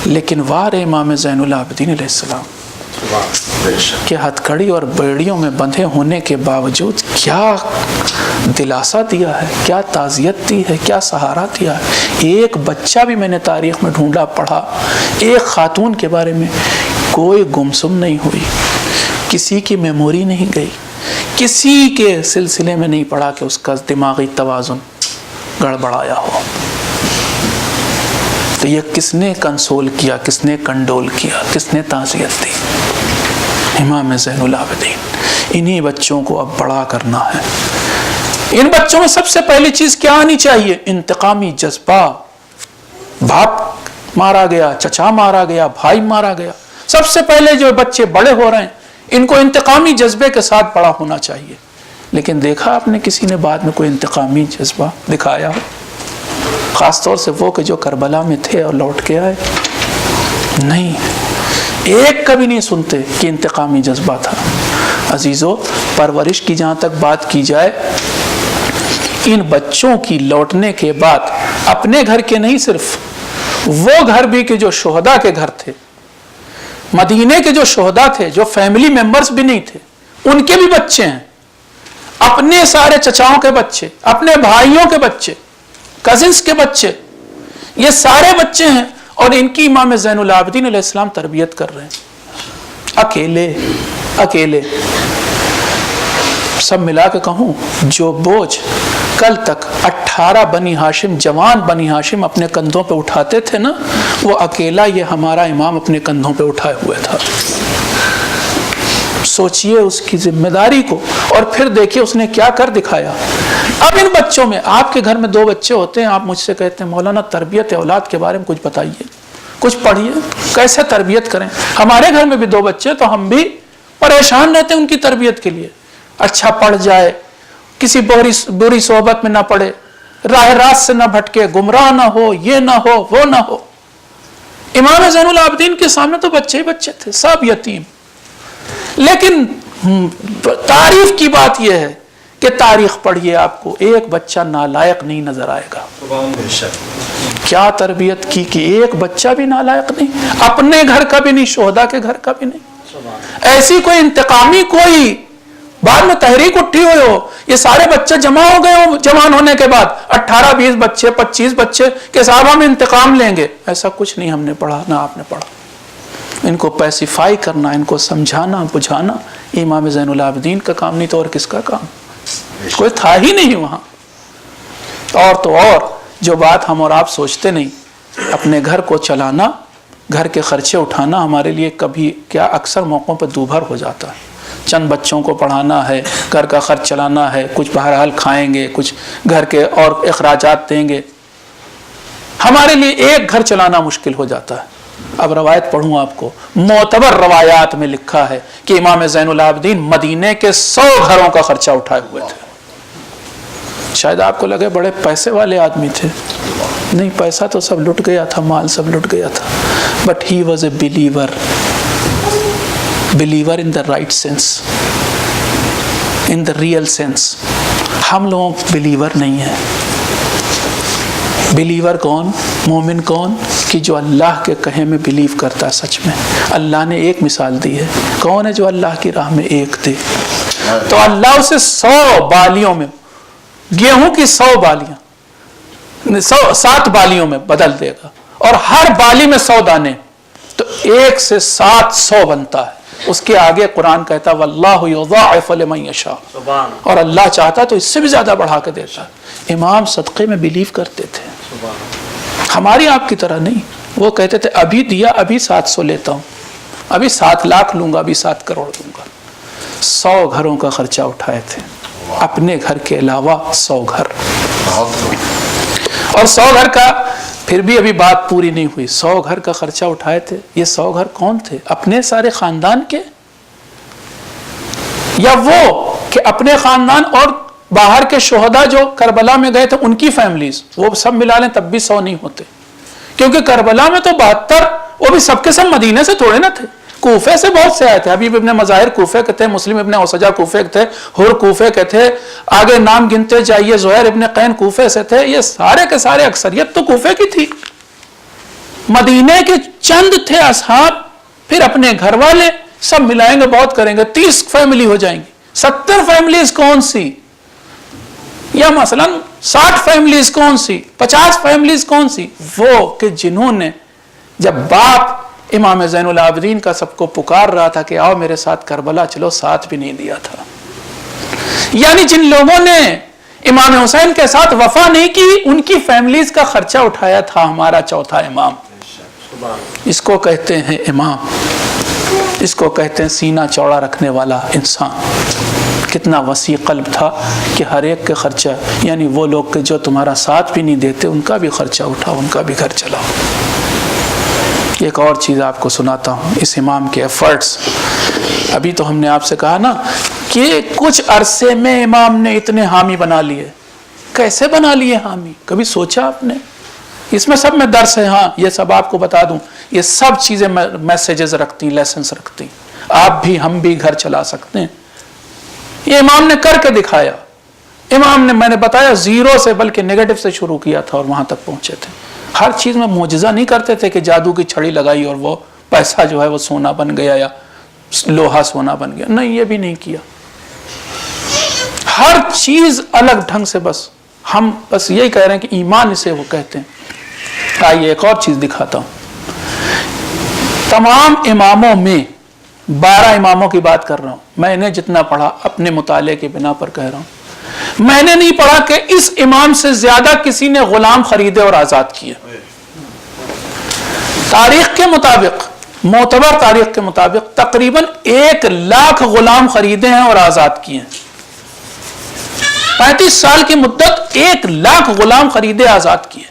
لیکن وار امام زین العابدین علیہ السلام کہ ہتھ کڑی اور بیڑیوں میں بندھے ہونے کے باوجود کیا دلاسا دیا ہے، کیا تعزیت دی ہے، کیا سہارا دیا ہے. ایک بچہ بھی میں نے تاریخ میں ڈھونڈا پڑھا، ایک خاتون کے بارے میں کوئی گمسم نہیں ہوئی، کسی کی میموری نہیں گئی، کسی کے سلسلے میں نہیں پڑھا کہ اس کا دماغی توازن گڑبڑایا ہو. تو یہ کس نے کنسول کیا، کس نے کنڈول کیا، کس نے تعزیت دی؟ امام زین العابدین. انہی بچوں کو اب بڑا کرنا ہے. ان بچوں میں سب سے پہلی چیز کیا آنی چاہیے؟ انتقامی جذبہ. باپ مارا گیا، چچا مارا گیا، بھائی مارا گیا. سب سے پہلے جو بچے بڑے ہو رہے ہیں ان کو انتقامی جذبے کے ساتھ بڑا ہونا چاہیے. لیکن دیکھا آپ نے کسی نے بعد میں کوئی انتقامی جذبہ دکھایا ہو؟ خاص طور سے وہ کہ جو کربلا میں تھے اور لوٹ کے آئے، نہیں، ایک کبھی نہیں سنتے کہ انتقامی جذبہ تھا. عزیزو، پرورش کی جہاں تک بات کی جائے، ان بچوں کی لوٹنے کے بعد اپنے گھر کے نہیں، صرف وہ گھر بھی کہ جو شہداء کے گھر تھے، مدینے کے جو شہداء تھے، جو فیملی ممبرز بھی نہیں تھے، ان کے بھی بچے ہیں، اپنے سارے چچاؤں کے بچے، اپنے بھائیوں کے بچے، کزنز کے بچے، یہ سارے بچے ہیں اور ان کی امام زین العابدین علیہ السلام تربیت کر رہے ہیں. اکیلے. سب ملا کے کہوں، جو بوجھ کل تک 18 بنی ہاشم، جوان بنی ہاشم اپنے کندھوں پہ اٹھاتے تھے نا، وہ اکیلا یہ ہمارا امام اپنے کندھوں پہ اٹھائے ہوئے تھا. سوچئے اس کی ذمہ داری کو، اور پھر دیکھیے اس نے کیا کر دکھایا. اب ان بچوں میں، آپ کے گھر میں 2 بچے ہوتے ہیں، آپ مجھ سے کہتے ہیں مولانا تربیت اولاد کے بارے میں کچھ بتائیے، کچھ پڑھیے، کیسے تربیت کریں. ہمارے گھر میں بھی 2 بچے تو ہم بھی پریشان رہتے ہیں ان کی تربیت کے لیے. اچھا پڑھ جائے، کسی بری صحبت میں نہ پڑے، راہ راست سے نہ بھٹکے، گمراہ نہ ہو، یہ نہ ہو، وہ نہ ہو. امام زین العابدین کے سامنے تو بچے ہی بچے تھے، سب یتیم. لیکن تعریف کی بات یہ ہے کہ تاریخ پڑھیے، آپ کو ایک بچہ نالائق نہیں نظر آئے گا. کیا تربیت کی کہ ایک بچہ بھی نالائق نہیں، اپنے گھر کا بھی نہیں، شہداء کے گھر کا بھی نہیں. ایسی کوئی انتقامی کوئی بعد میں تحریک اٹھی ہوئی ہو، یہ سارے بچے جمع ہو گئے ہوں جوان ہونے کے بعد، 18-20 بچے، 25 بچے کہ صاحب ہم انتقام لیں گے، ایسا کچھ نہیں ہم نے پڑھا، نہ آپ نے پڑھا. ان کو پیسیفائی کرنا، ان کو سمجھانا بجھانا امام زین العابدین کا کام نہیں تو اور کس کا کام. کوئی تھا ہی نہیں وہاں. اور تو اور جو بات ہم اور آپ سوچتے نہیں, اپنے گھر کو چلانا, گھر کے خرچے اٹھانا ہمارے لیے کبھی کیا اکثر موقعوں پر دوبھر ہو جاتا ہے. چند بچوں کو پڑھانا ہے, گھر کا خرچ چلانا ہے, کچھ بہرحال کھائیں گے, کچھ گھر کے اور اخراجات دیں گے, ہمارے لیے ایک گھر چلانا مشکل ہو جاتا ہے. اب روایت پڑھوں آپ کو, معتبر روایات میں لکھا ہے کہ امام زین العابدین مدینے کے 100 گھروں کا خرچہ اٹھائے ہوئے تھے. شاید آپ کو لگے بڑے پیسے والے آدمی تھے, نہیں, پیسہ تو سب لٹ گیا تھا, مال سب لٹ گیا تھا, but he was a believer in the right sense, in the real sense. ہم لوگ بلیور نہیں ہیں. بلیور کون, مومن کون, کہ جو اللہ کے کہے میں بلیو کرتا ہے سچ میں. اللہ نے ایک مثال دی ہے, کون ہے جو اللہ کی راہ میں ایک دے, تو اللہ اسے 100 بالیوں میں, گیہوں کی 100 بالیاں 7 بالیوں میں بدل دے گا, اور ہر بالی میں 100 دانے, تو 1 سے 700 بنتا ہے. اس کے آگے قرآن کہتا ہے واللہ یضاعف لمن یشاء, اور اللہ چاہتا تو اس سے بھی زیادہ بڑھا کے دیتا. امام صدقے میں بلیو کرتے تھے, ہماری آپ کی طرح نہیں. وہ کہتے تھے ابھی دیا, ابھی 700 لیتا ہوں, ابھی 7 لاکھ لوں گا, ابھی 7 کروڑ دوں گا. 100 گھروں کا خرچہ اٹھائے تھے, اپنے گھر کے علاوہ 100 گھر. اور 100 گھر کا پھر بھی ابھی بات پوری نہیں ہوئی. 100 گھر کا خرچہ اٹھائے تھے. یہ 100 گھر کون تھے, اپنے سارے خاندان کے, یا وہ کہ اپنے خاندان اور باہر کے شہداء جو کربلا میں گئے تھے ان کی فیملیز, وہ سب ملا لیں تب بھی 100 نہیں ہوتے, کیونکہ کربلا میں تو 72, وہ بھی سب کے سب مدینے سے تھوڑے نہ تھے, کوفے سے بہت سے آئے تھے. حبیب ابن مظاہر کوفے کے تھے, مسلم ابن اوسجہ کوفے کے تھے, حر کوفے کے تھے, آگے نام گنتے جائیے, زہیر ابن قین کوفے سے تھے. یہ سارے کے سارے اکثریت تو کوفے کی تھی. مدینے کے چند تھے اصحاب, پھر اپنے گھر والے, سب ملائیں گے بہت کریں گے, 30 فیملی ہو جائیں گی. 70 فیملیز کون سی, یا مثلا 60 فیملیز کون سی, 50 فیملیز کون سی, وہ کہ جنہوں نے جب باپ امام زین العابدین کا سب کو پکار رہا تھا کہ آؤ میرے ساتھ کربلا چلو, ساتھ بھی نہیں دیا تھا. یعنی جن لوگوں نے امام حسین کے ساتھ وفا نہیں کی, ان کی فیملیز کا خرچہ اٹھایا تھا ہمارا چوتھا امام. اس کو کہتے ہیں امام, اس کو کہتے ہیں سینہ چوڑا رکھنے والا انسان. کتنا وسیع قلب تھا کہ ہر ایک کے خرچہ, یعنی وہ لوگ کہ جو تمہارا ساتھ بھی نہیں دیتے ان کا بھی خرچہ اٹھاؤ, ان کا بھی گھر چلاؤ. ایک اور چیز آپ کو سناتا ہوں, اس امام کے ایفرٹس. ابھی تو ہم نے آپ سے کہا نا کہ کچھ عرصے میں امام نے اتنے حامی بنا لیے. کیسے بنا لیے حامی, کبھی سوچا آپ نے؟ اس میں سب میں درس ہے. ہاں, یہ سب آپ کو بتا دوں, یہ سب چیزیں میسیجز رکھتی, لیسنس رکھتی. آپ بھی ہم بھی گھر چلا سکتے ہیں. یہ امام نے کر کے دکھایا. امام نے, میں نے بتایا, 0 سے بلکہ نیگیٹو سے شروع کیا تھا اور وہاں تک پہنچے تھے. ہر چیز میں معجزہ نہیں کرتے تھے کہ جادو کی چھڑی لگائی اور وہ پیسہ جو ہے وہ سونا بن گیا یا لوہا سونا بن گیا. نہیں, یہ بھی نہیں کیا. ہر چیز الگ ڈھنگ سے. بس ہم بس یہی کہہ رہے ہیں کہ ایمان اسے وہ کہتے ہیں. آئیے ایک اور چیز دکھاتا ہوں. تمام اماموں میں 12 اماموں کی بات کر رہا ہوں, میں نے جتنا پڑھا اپنے مطالعے کی بنا پر کہہ رہا ہوں. میں نے نہیں پڑھا کہ اس امام سے زیادہ کسی نے غلام خریدے اور آزاد کیے. تاریخ کے مطابق, معتبر تاریخ کے مطابق تقریباً 1 لاکھ غلام خریدے ہیں اور آزاد کیے ہیں. 35 سال کی مدت 1 لاکھ غلام خریدے آزاد کیے.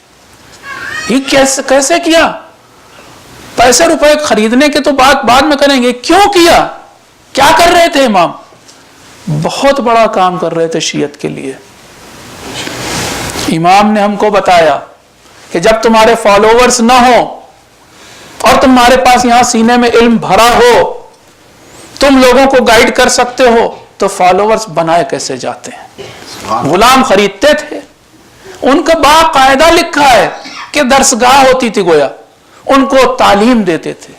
یہ کیسے کیا؟ پیسے روپے خریدنے کے تو بات بعد میں کریں گے. کیوں کیا, کیا کر رہے تھے امام؟ بہت بڑا کام کر رہے تھے شیعت کے لیے. امام نے ہم کو بتایا کہ جب تمہارے فالوورز نہ ہو اور تمہارے پاس یہاں سینے میں علم بھرا ہو, تم لوگوں کو گائیڈ کر سکتے ہو, تو فالوورز بنائے کیسے جاتے ہیں؟ غلام خریدتے تھے. ان کا باقاعدہ لکھا ہے کہ درسگاہ ہوتی تھی گویا, ان کو تعلیم دیتے تھے.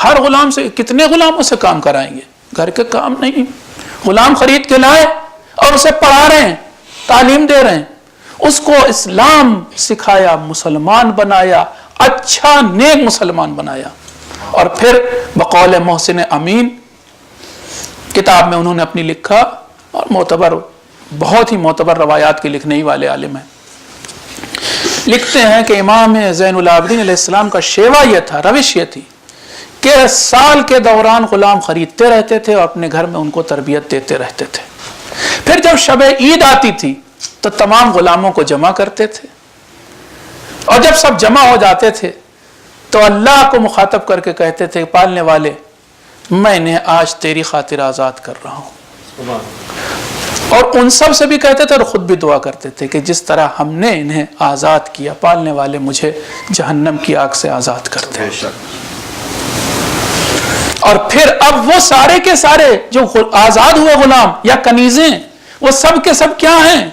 ہر غلام سے, کتنے غلاموں سے کام کرائیں گے؟ گھر کے کام نہیں, غلام خرید کے لائے اور اسے پڑھا رہے ہیں, تعلیم دے رہے ہیں. اس کو اسلام سکھایا, مسلمان بنایا, اچھا نیک مسلمان بنایا. اور پھر بقول محسن امین کتاب میں انہوں نے اپنی لکھا, اور معتبر بہت ہی معتبر روایات کے لکھنے ہی والے عالم ہیں، لکھتے ہیں کہ امام زین العابدین علیہ السلام کا شیوا یہ تھا، روش یہ تھی کہ سال کے دوران غلام خریدتے رہتے تھے اور اپنے گھر میں ان کو تربیت دیتے رہتے تھے، پھر جب شب عید آتی تھی تو تمام غلاموں کو جمع کرتے تھے، اور جب سب جمع ہو جاتے تھے تو اللہ کو مخاطب کر کے کہتے تھے پالنے والے میں انہیں آج تیری خاطر آزاد کر رہا ہوں، اور ان سب سے بھی کہتے تھے اور خود بھی دعا کرتے تھے کہ جس طرح ہم نے انہیں آزاد کیا پالنے والے مجھے جہنم کی آگ سے آزاد کر دیں۔ اور پھر اب وہ سارے کے سارے جو آزاد ہوئے غلام یا کنیزیں وہ سب کے سب کیا ہیں؟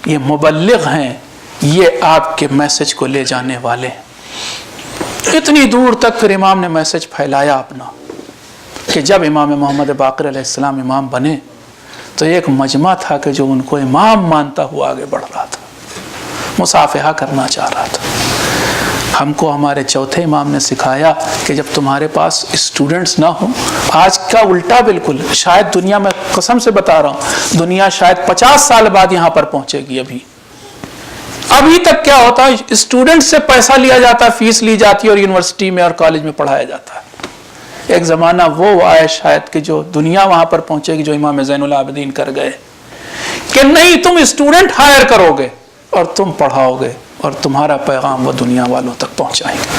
یہ مبلغ ہیں، یہ آپ کے میسج کو لے جانے والے ہیں۔ اتنی دور تک پھر امام نے میسج پھیلایا اپنا کہ جب امام محمد باقر علیہ السلام امام بنے تو ایک مجمع تھا کہ جو ان کو امام مانتا ہوا آگے بڑھ رہا تھا، مصافحہ کرنا چاہ رہا تھا۔ ہم کو ہمارے چوتھے امام نے سکھایا کہ جب تمہارے پاس اسٹوڈنٹس نہ ہوں، آج کا الٹا بالکل، شاید دنیا میں قسم سے بتا رہا ہوں دنیا شاید 50 سال بعد یہاں پر پہنچے گی، ابھی تک کیا ہوتا ہے اسٹوڈنٹ سے پیسہ لیا جاتا ہے، فیس لی جاتی ہے اور یونیورسٹی میں اور کالج میں پڑھایا جاتا ہے۔ ایک زمانہ وہ آئے شاید کہ جو دنیا وہاں پر پہنچے گی جو امام زین العابدین کر گئے کہ نہیں، تم اسٹوڈنٹ ہائر کرو گے اور تم پڑھاؤ گے اور تمہارا پیغام وہ دنیا والوں تک پہنچائیں گے۔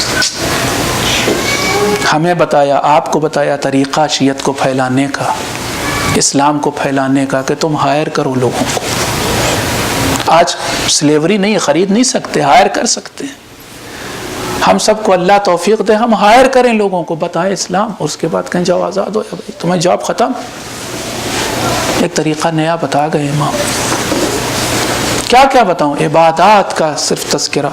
ہمیں بتایا، آپ کو بتایا طریقہ شیعت کو پھیلانے کا، اسلام کو پھیلانے کا کہ تم ہائر کرو لوگوں کو۔ آج سلیوری نہیں، خرید نہیں سکتے، ہائر کر سکتے ہیں۔ ہم سب کو اللہ توفیق دے، ہم ہائر کریں لوگوں کو، بتائیں اسلام، اور اس کے بعد کہیں جاؤ آزاد ہو یا بھائی تمہیں جاب ختم۔ ایک طریقہ نیا بتا گئے امام۔ کیا کیا بتاؤں؟ عبادات کا صرف تذکرہ،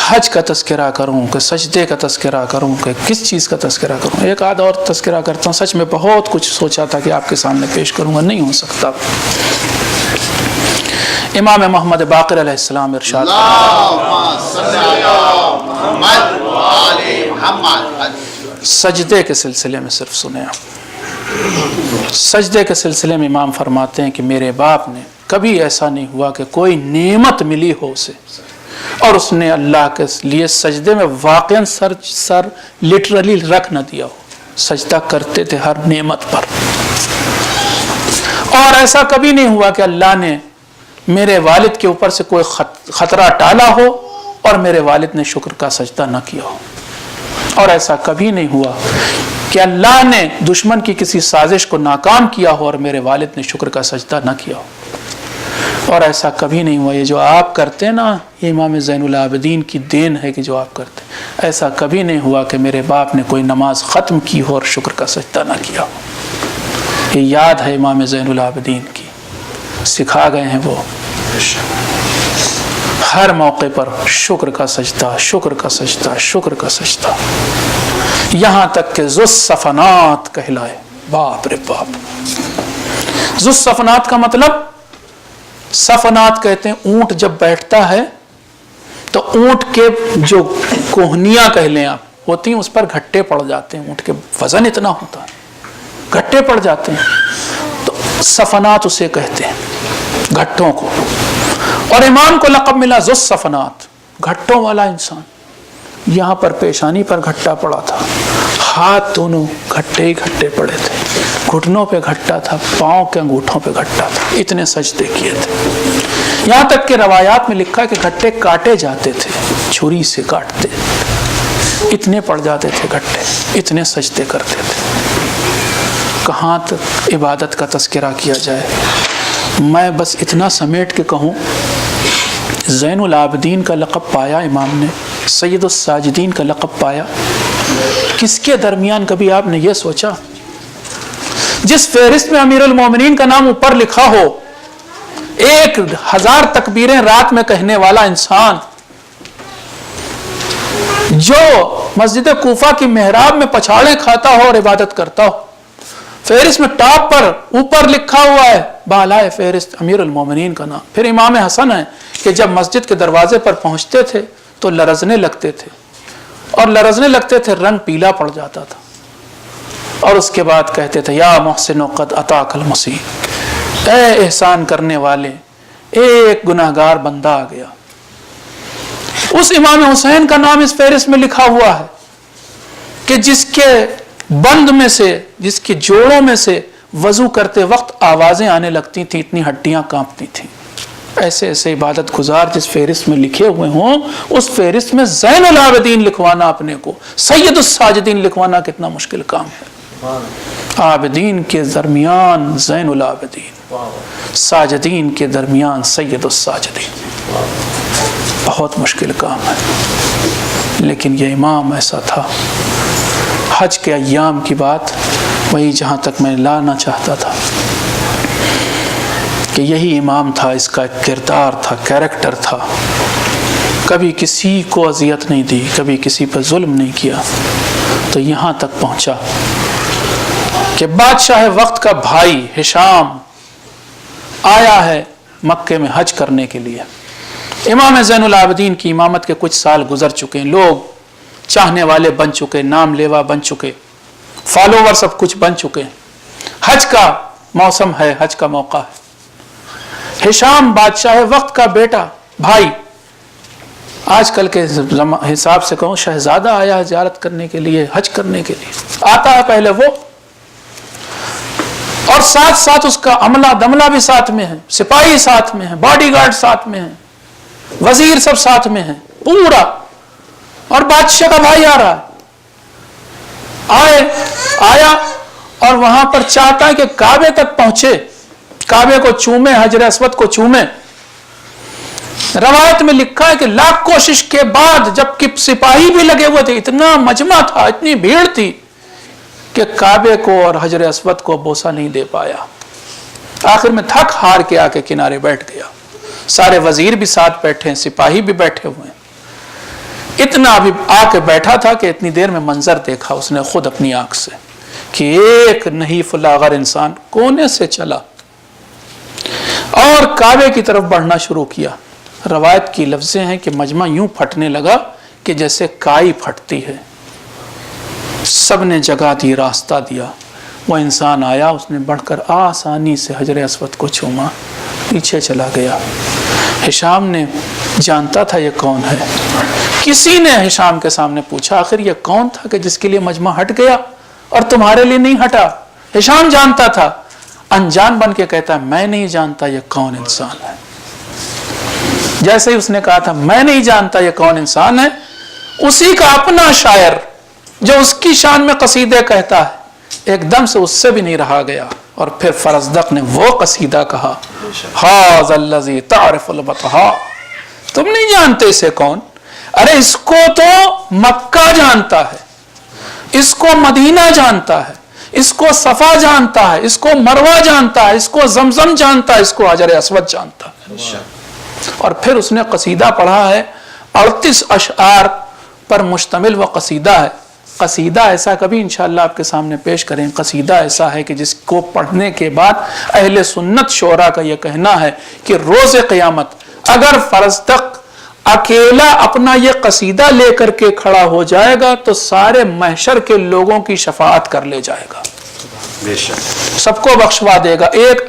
حج کا تذکرہ کروں کہ سجدے کا تذکرہ کروں کہ کس چیز کا تذکرہ کروں؟ ایک آدھ اور تذکرہ کرتا ہوں، سچ میں بہت کچھ سوچا تھا کہ آپ کے سامنے پیش کروں گا، نہیں ہو سکتا۔ امام محمد باقر علیہ السلام ارشاد سجدے کے سلسلے میں صرف سنے آپ، سجدے کے سلسلے میں امام فرماتے ہیں کہ میرے باپ نے کبھی ایسا نہیں ہوا کہ کوئی نعمت ملی ہو اسے اور اس نے اللہ کے لیے سجدے میں واقعاً سر لٹرلی رکھ نہ دیا ہو، سجدہ کرتے تھے ہر نعمت پر۔ اور ایسا کبھی نہیں ہوا کہ اللہ نے میرے والد کے اوپر سے کوئی خطرہ ٹالا ہو اور میرے والد نے شکر کا سجدہ نہ کیا ہو، اور ایسا کبھی نہیں ہوا کہ اللہ نے دشمن کی کسی سازش کو ناکام کیا ہو اور میرے والد نے شکر کا سجدہ نہ کیا ہو، اور ایسا کبھی نہیں ہوا یہ جو آپ کرتے ہیں نا، یہ امام زین العابدین کی دین ہے کہ جو آپ کرتے ہیں، ایسا کبھی نہیں ہوا کہ میرے باپ نے کوئی نماز ختم کی ہو اور شکر کا سجدہ نہ کیا ہو۔ یہ یاد ہے امام زین العابدین کی، سکھا گئے ہیں وہ ہر موقع پر شکر کا سجدہ، شکر کا سجدہ، شکر کا سجدہ، یہاں تک کہ ذو الصفنات کہلائے۔ باپ رے باپ، ذو الصفنات کا مطلب، صفنات کہتے ہیں اونٹ جب بیٹھتا ہے تو اونٹ کے جو کوہنیاں کہہ لیں آپ ہوتی ہیں اس پر گھٹے پڑ جاتے ہیں، اونٹ کے وزن اتنا ہوتا ہے، گھٹے پڑ جاتے ہیں، تو صفنات اسے کہتے ہیں، گھٹوں کو۔ اور امام کو لقب ملا ذو الصفنات، گھٹوں والا انسان۔ یہاں پر پیشانی پر گھٹا پڑا تھا، ہاتھ دونوں گھٹے ہی گھٹے پڑے تھے، گھٹنوں پہ گھٹا تھا، پاؤں کے انگوٹھوں پہ گھٹا تھا، اتنے سجدے کیے تھے۔ یہاں تک کہ روایات میں لکھا ہے کہ گھٹے کاٹے جاتے تھے، چھری سے کاٹتے، اتنے پڑ جاتے تھے گھٹے، اتنے سجدے کرتے تھے۔ کہاں تک عبادت کا تذکرہ کیا جائے؟ میں بس اتنا سمیٹ کے کہوں، زین العابدین کا لقب پایا امام نے، سید الساجدین کا لقب پایا، کس کے درمیان کبھی آپ نے یہ سوچا؟ جس فہرست میں امیر المومنین کا نام اوپر لکھا ہو، 1000 تکبیریں رات میں کہنے والا انسان، جو مسجد کوفہ کی محراب میں پچھاڑیں کھاتا ہو اور عبادت کرتا ہو، فہرست میں ٹاپ پر اوپر لکھا ہوا ہے بالائے فہرست امیر المومنین کا نام۔ پھر امام حسن ہے کہ جب مسجد کے دروازے پر پہنچتے تھے تو لرزنے لگتے تھے، اور لرزنے لگتے تھے، رنگ پیلا پڑ جاتا تھا، اور اس کے بعد کہتے تھے یا محسن قد اتاک المسیح، اے احسان کرنے والے، ایک گناہگار بندہ آ گیا. اس امام حسین کا نام اس فہرست میں لکھا ہوا ہے کہ جس کے بند میں سے، جس کے جوڑوں میں سے وضو کرتے وقت آوازیں آنے لگتی تھیں، اتنی ہڈیاں کانپتی تھیں. ایسے ایسے عبادت گزار جس فہرست میں لکھے ہوئے ہوں، اس فہرست میں زین العابدین لکھوانا، اپنے کو سید الساجدین لکھوانا کتنا مشکل کام ہے. عابدین کے درمیان زین العابدین، ساجدین کے درمیان سید الساجدین، بہت مشکل کام ہے. لیکن یہ امام ایسا تھا. حج کے ایام کی بات وہی جہاں تک میں لانا چاہتا تھا کہ یہی امام تھا، اس کا ایک کردار تھا، کیریکٹر تھا. کبھی کسی کو اذیت نہیں دی، کبھی کسی پر ظلم نہیں کیا. تو یہاں تک پہنچا کہ بادشاہ وقت کا بھائی ہشام آیا ہے مکے میں حج کرنے کے لیے. امام زین العابدین کی امامت کے کچھ سال گزر چکے ہیں، لوگ چاہنے والے بن چکے، نام لیوا بن چکے، فالوور سب کچھ بن چکے. حج کا موسم ہے، حج کا موقع ہے. ہشام بادشاہ وقت کا بیٹا بھائی، آج کل کے حساب سے کہوں شہزادہ آیا ہے زیارت کرنے کے لیے، حج کرنے کے لیے. آتا ہے پہلے وہ، اور ساتھ ساتھ اس کا عملہ دملہ بھی ساتھ میں ہے، سپاہی ساتھ میں ہے، باڈی گارڈ ساتھ میں ہے، وزیر سب ساتھ میں ہے پورا. اور بادشاہ کا بھائی آ رہا ہے، آیا اور وہاں پر چاہتا ہے کہ کعبے تک پہنچے، کعبے کو چومے، حجر اسود کو چومے. روایت میں لکھا ہے کہ لاکھ کوشش کے بعد جب کہ سپاہی بھی لگے ہوئے تھے، اتنا مجمع تھا، اتنی بھیڑ تھی کہ کعبے کو اور حجر اسود کو بوسہ نہیں دے پایا. آخر میں تھک ہار کے آ کے کنارے بیٹھ گیا. سارے وزیر بھی ساتھ بیٹھے ہیں، سپاہی بھی بیٹھے ہوئے ہیں. اتنا ابھی آ کے بیٹھا تھا کہ اتنی دیر میں منظر دیکھا اس نے خود اپنی آنکھ سے کہ ایک نحیف الاغر انسان کونے سے چلا اور کعبے کی طرف بڑھنا شروع کیا. روایت کی لفظیں ہیں کہ مجمع یوں پھٹنے لگا کہ جیسے کائی پھٹتی ہے. سب نے جگہ دی، راستہ دیا. وہ انسان آیا، اس نے بڑھ کر آسانی سے حجر اسود کو چوما، پیچھے چلا گیا. ہشام نے جانتا تھا یہ کون ہے. کسی نے ہشام کے سامنے پوچھا آخر یہ کون تھا کہ جس کے لیے مجمع ہٹ گیا اور تمہارے لیے نہیں ہٹا؟ ہشام جانتا تھا. انجان بن کے کہتا ہے میں نہیں جانتا یہ کون انسان ہے. جیسے ہی اس نے کہا تھا میں نہیں جانتا یہ کون انسان ہے، اسی کا اپنا شاعر جو اس کی شان میں قصیدے کہتا ہے ایک دم سے اس سے بھی نہیں رہا گیا، اور پھر فرزدق نے وہ قصیدہ کہا، ہاذا الذی تعرف البطحاء، تم نہیں جانتے اسے کون؟ ارے اس کو تو مکہ جانتا ہے، اس کو مدینہ جانتا ہے، اس کو صفا جانتا ہے، اس کو مروہ جانتا ہے، اس کو زمزم جانتا ہے، اس کو حجر اسود جانتا ہے. اور پھر اس نے قصیدہ پڑھا ہے، 38 اشعار پر مشتمل وہ قصیدہ ہے. قصیدہ ایسا کبھی انشاءاللہ آپ کے سامنے پیش کریں. قصیدہ ایسا ہے کہ جس کو پڑھنے کے بعد اہل سنت شعراء کا یہ کہنا ہے کہ روز قیامت اگر فرزدق اکیلا اپنا یہ قصیدہ لے کر کے کھڑا ہو جائے گا تو سارے محشر کے لوگوں کی شفاعت کر لے جائے گا، سب کو بخشوا دے گا. ایک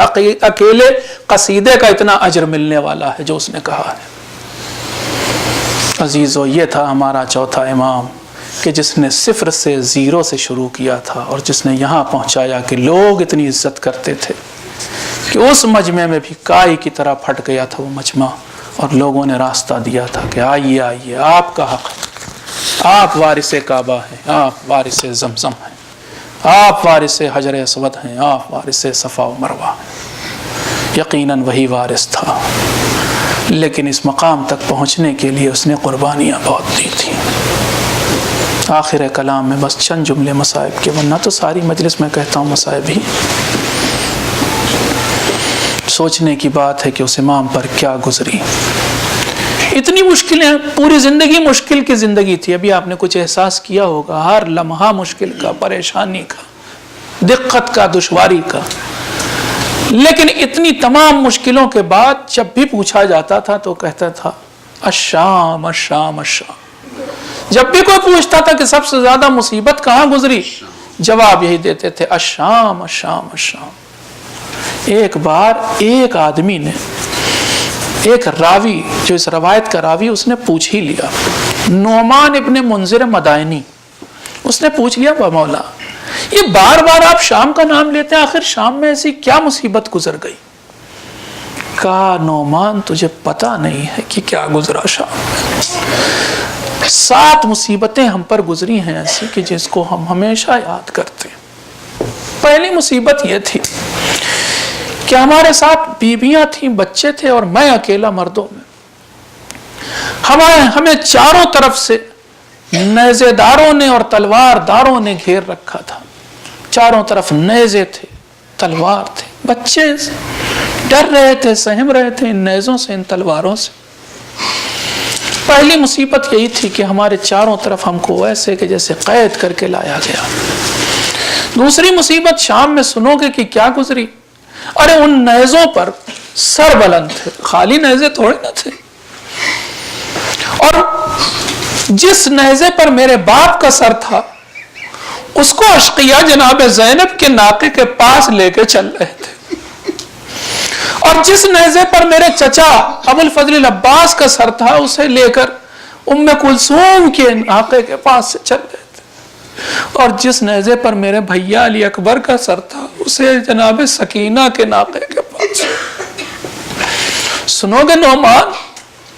اکیلے قصیدے کا اتنا اجر ملنے والا ہے جو اس نے کہا ہے. عزیزو، یہ تھا ہمارا چوتھا امام کہ جس نے صفر سے زیرو سے شروع کیا تھا اور جس نے یہاں پہنچایا کہ لوگ اتنی عزت کرتے تھے کہ اس مجمع میں بھی کائی کی طرح پھٹ گیا تھا وہ مجمع، اور لوگوں نے راستہ دیا تھا کہ آئیے آئیے، آپ کا حق ہے، آپ وارث کعبہ ہیں، آپ وارث زمزم ہیں، آپ وارث حجر اسود ہیں، آپ وارث صفا و مروہ ہیں. یقیناً وہی وارث تھا، لیکن اس مقام تک پہنچنے کے لیے اس نے قربانیاں بہت دی تھیں. آخر کلام میں بس چند جملے مصائب کے، ورنہ تو ساری مجلس میں کہتا ہوں مصائب ہی. سوچنے کی بات ہے کہ اس امام پر کیا گزری. اتنی مشکلیں، پوری زندگی مشکل کی زندگی تھی. ابھی آپ نے کچھ احساس کیا ہوگا، ہر لمحہ مشکل کا، پریشانی کا، دقت کا، دشواری کا. لیکن اتنی تمام مشکلوں کے بعد جب بھی پوچھا جاتا تھا تو کہتا تھا الشام الشام الشام. جب بھی کوئی پوچھتا تھا کہ سب سے زیادہ مصیبت کہاں گزری، جواب یہی دیتے تھے الشام الشام الشام. ایک بار ایک آدمی نے، ایک راوی جو اس روایت کا راوی، اس نے پوچھ ہی لیا، نعمان ابن منذر مدائنی، اس نے پوچھ لیا وہ مولا یہ بار بار آپ شام کا نام لیتے ہیں، آخر شام میں ایسی کیا مصیبت گزر گئی؟ کہا نعمان تجھے پتا نہیں ہے کہ کیا گزرا شام میں، 7 مصیبتیں ہم پر گزری ہیں ایسی کہ جس کو ہم ہمیشہ یاد کرتے ہیں۔ پہلی مصیبت یہ تھی کہ ہمارے ساتھ بیویاں تھیں، بچے تھے اور میں اکیلا مردوں میں، ہمیں چاروں طرف سے نیزے داروں نے اور تلوار داروں نے گھیر رکھا تھا، چاروں طرف نیزے تھے، تلوار تھے، بچے ڈر رہے تھے، سہم رہے تھے ان نیزوں سے، ان تلواروں سے۔ پہلی مصیبت یہی تھی کہ ہمارے چاروں طرف ہم کو ایسے کہ جیسے قید کر کے لایا گیا۔ دوسری مصیبت شام میں سنو گے کہ کیا گزری، ارے ان نیزوں پر سر بلند تھے، خالی نیزے تھوڑے نہ تھے، اور جس نیزے پر میرے باپ کا سر تھا اس کو اشقیاء جناب زینب کے ناقے کے پاس لے کے چل رہے تھے، اور جس نیزے پر میرے چچا ابو الفضل العباس کا سر تھا اسے لے کر ام کلثوم کے ناقے کے پاس سے چل رہے تھے، اور جس نیزے پر میرے بھیا علی اکبر کا سر تھا اسے جناب سکینہ کے ناقے کے پاس۔ سنو گے نعمان،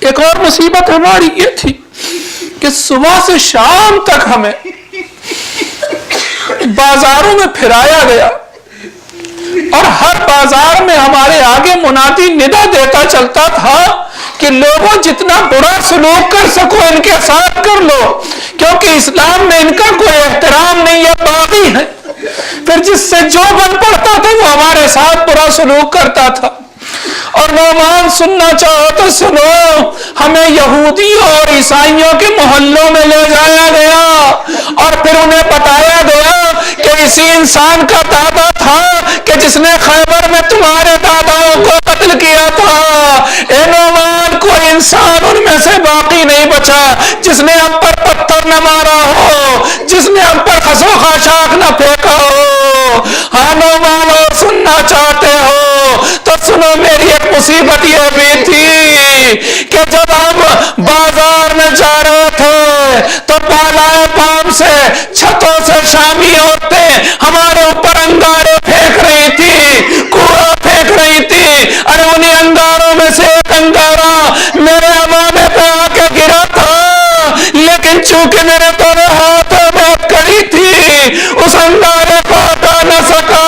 ایک اور مصیبت ہماری یہ تھی کہ صبح سے شام تک ہمیں بازاروں میں پھرایا گیا، اور ہر بازار میں ہمارے آگے منادی ندا دیتا چلتا تھا کہ لوگوں جتنا برا سلوک کر سکو ان کے ساتھ کر لو، کیونکہ اسلام میں ان کا کوئی احترام نہیں ہے، باغی ہے۔ پھر جس سے جو بن پڑتا تھا وہ ہمارے ساتھ برا سلوک کرتا تھا۔ اور نعمان سننا چاہو تو سنو، ہمیں یہودیوں اور عیسائیوں کے محلوں میں لے جایا گیا، اور پھر انہیں بتایا گیا کہ اسی انسان کا دادا تھا کہ جس نے خیبر میں تمہارے داداؤں کو قتل کیا تھا۔ اے نعمان، کوئی انسان ان میں سے باقی نہیں بچا جس نے ہم پر پتھر نہ مارا ہو، جس نے ہم پر خس و خاشاک نہ پھینکا ہو۔ ہاں نعمان، اور سننا چاہتے ہو تو سنو، میری ایک مصیبت یہ بھی تھی کہ جب ہم بازار میں جا رہے تھے تو بالائے پام سے، چھتوں سے شامی عورتیں ہمارے اوپر انگارے پھینک رہی تھی، کوڑا پھینک رہی تھی۔ ارے انہیں انگاروں میں سے ایک انگارہ میرے امامے پہ آ کے گرا تھا، لیکن چونکہ میرے دونوں ہاتھوں میں کڑی تھی اس انگارے کو ہٹا نہ سکا،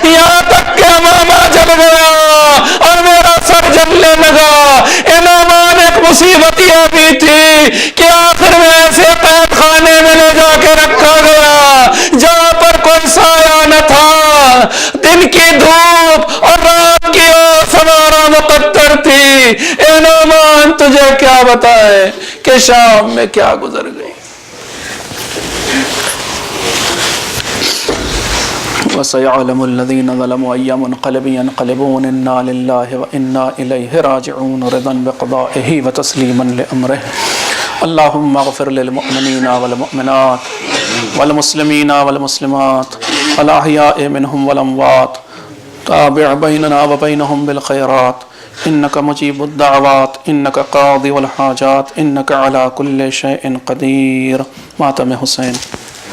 یہاں تک کہ امامہ جل گیا اور میرا سر جلنے لگا۔ اے نعمان، ایک مصیبت یہ بھی تھی کہ آخر میں ایسے قید خانے میں لے جا کے رکھا گیا جہاں پر کوئی سایہ نہ تھا، دن کی دھوپ اور رات کی اوس ہمارا مقدر تھی۔ اے نعمان، تجھے کیا بتائے کہ شام میں کیا گزر گئی۔ وَسَيَعْلَمُ الَّذِينَ ظَلَمُوا أَيَّ مُنْقَلَبٍ يَنْقَلِبُونَ إِنَّا لِلَّهِ وَإِنَّا إِلَيْهِ رَاجِعُونَ رِضًا بِقَضَائِهِ وَتَسْلِيمًا لِأَمْرِهِ اللهم اغفر للمؤمنين والمؤمنات والمسلمين والمسلمات الأحياء منهم والأموات، تابع بيننا وبينهم بالخيرات، إنك مجيب الدعوات، إنك قاضي الحاجات، إنك على كل شيء قدير۔ ماتم حسین۔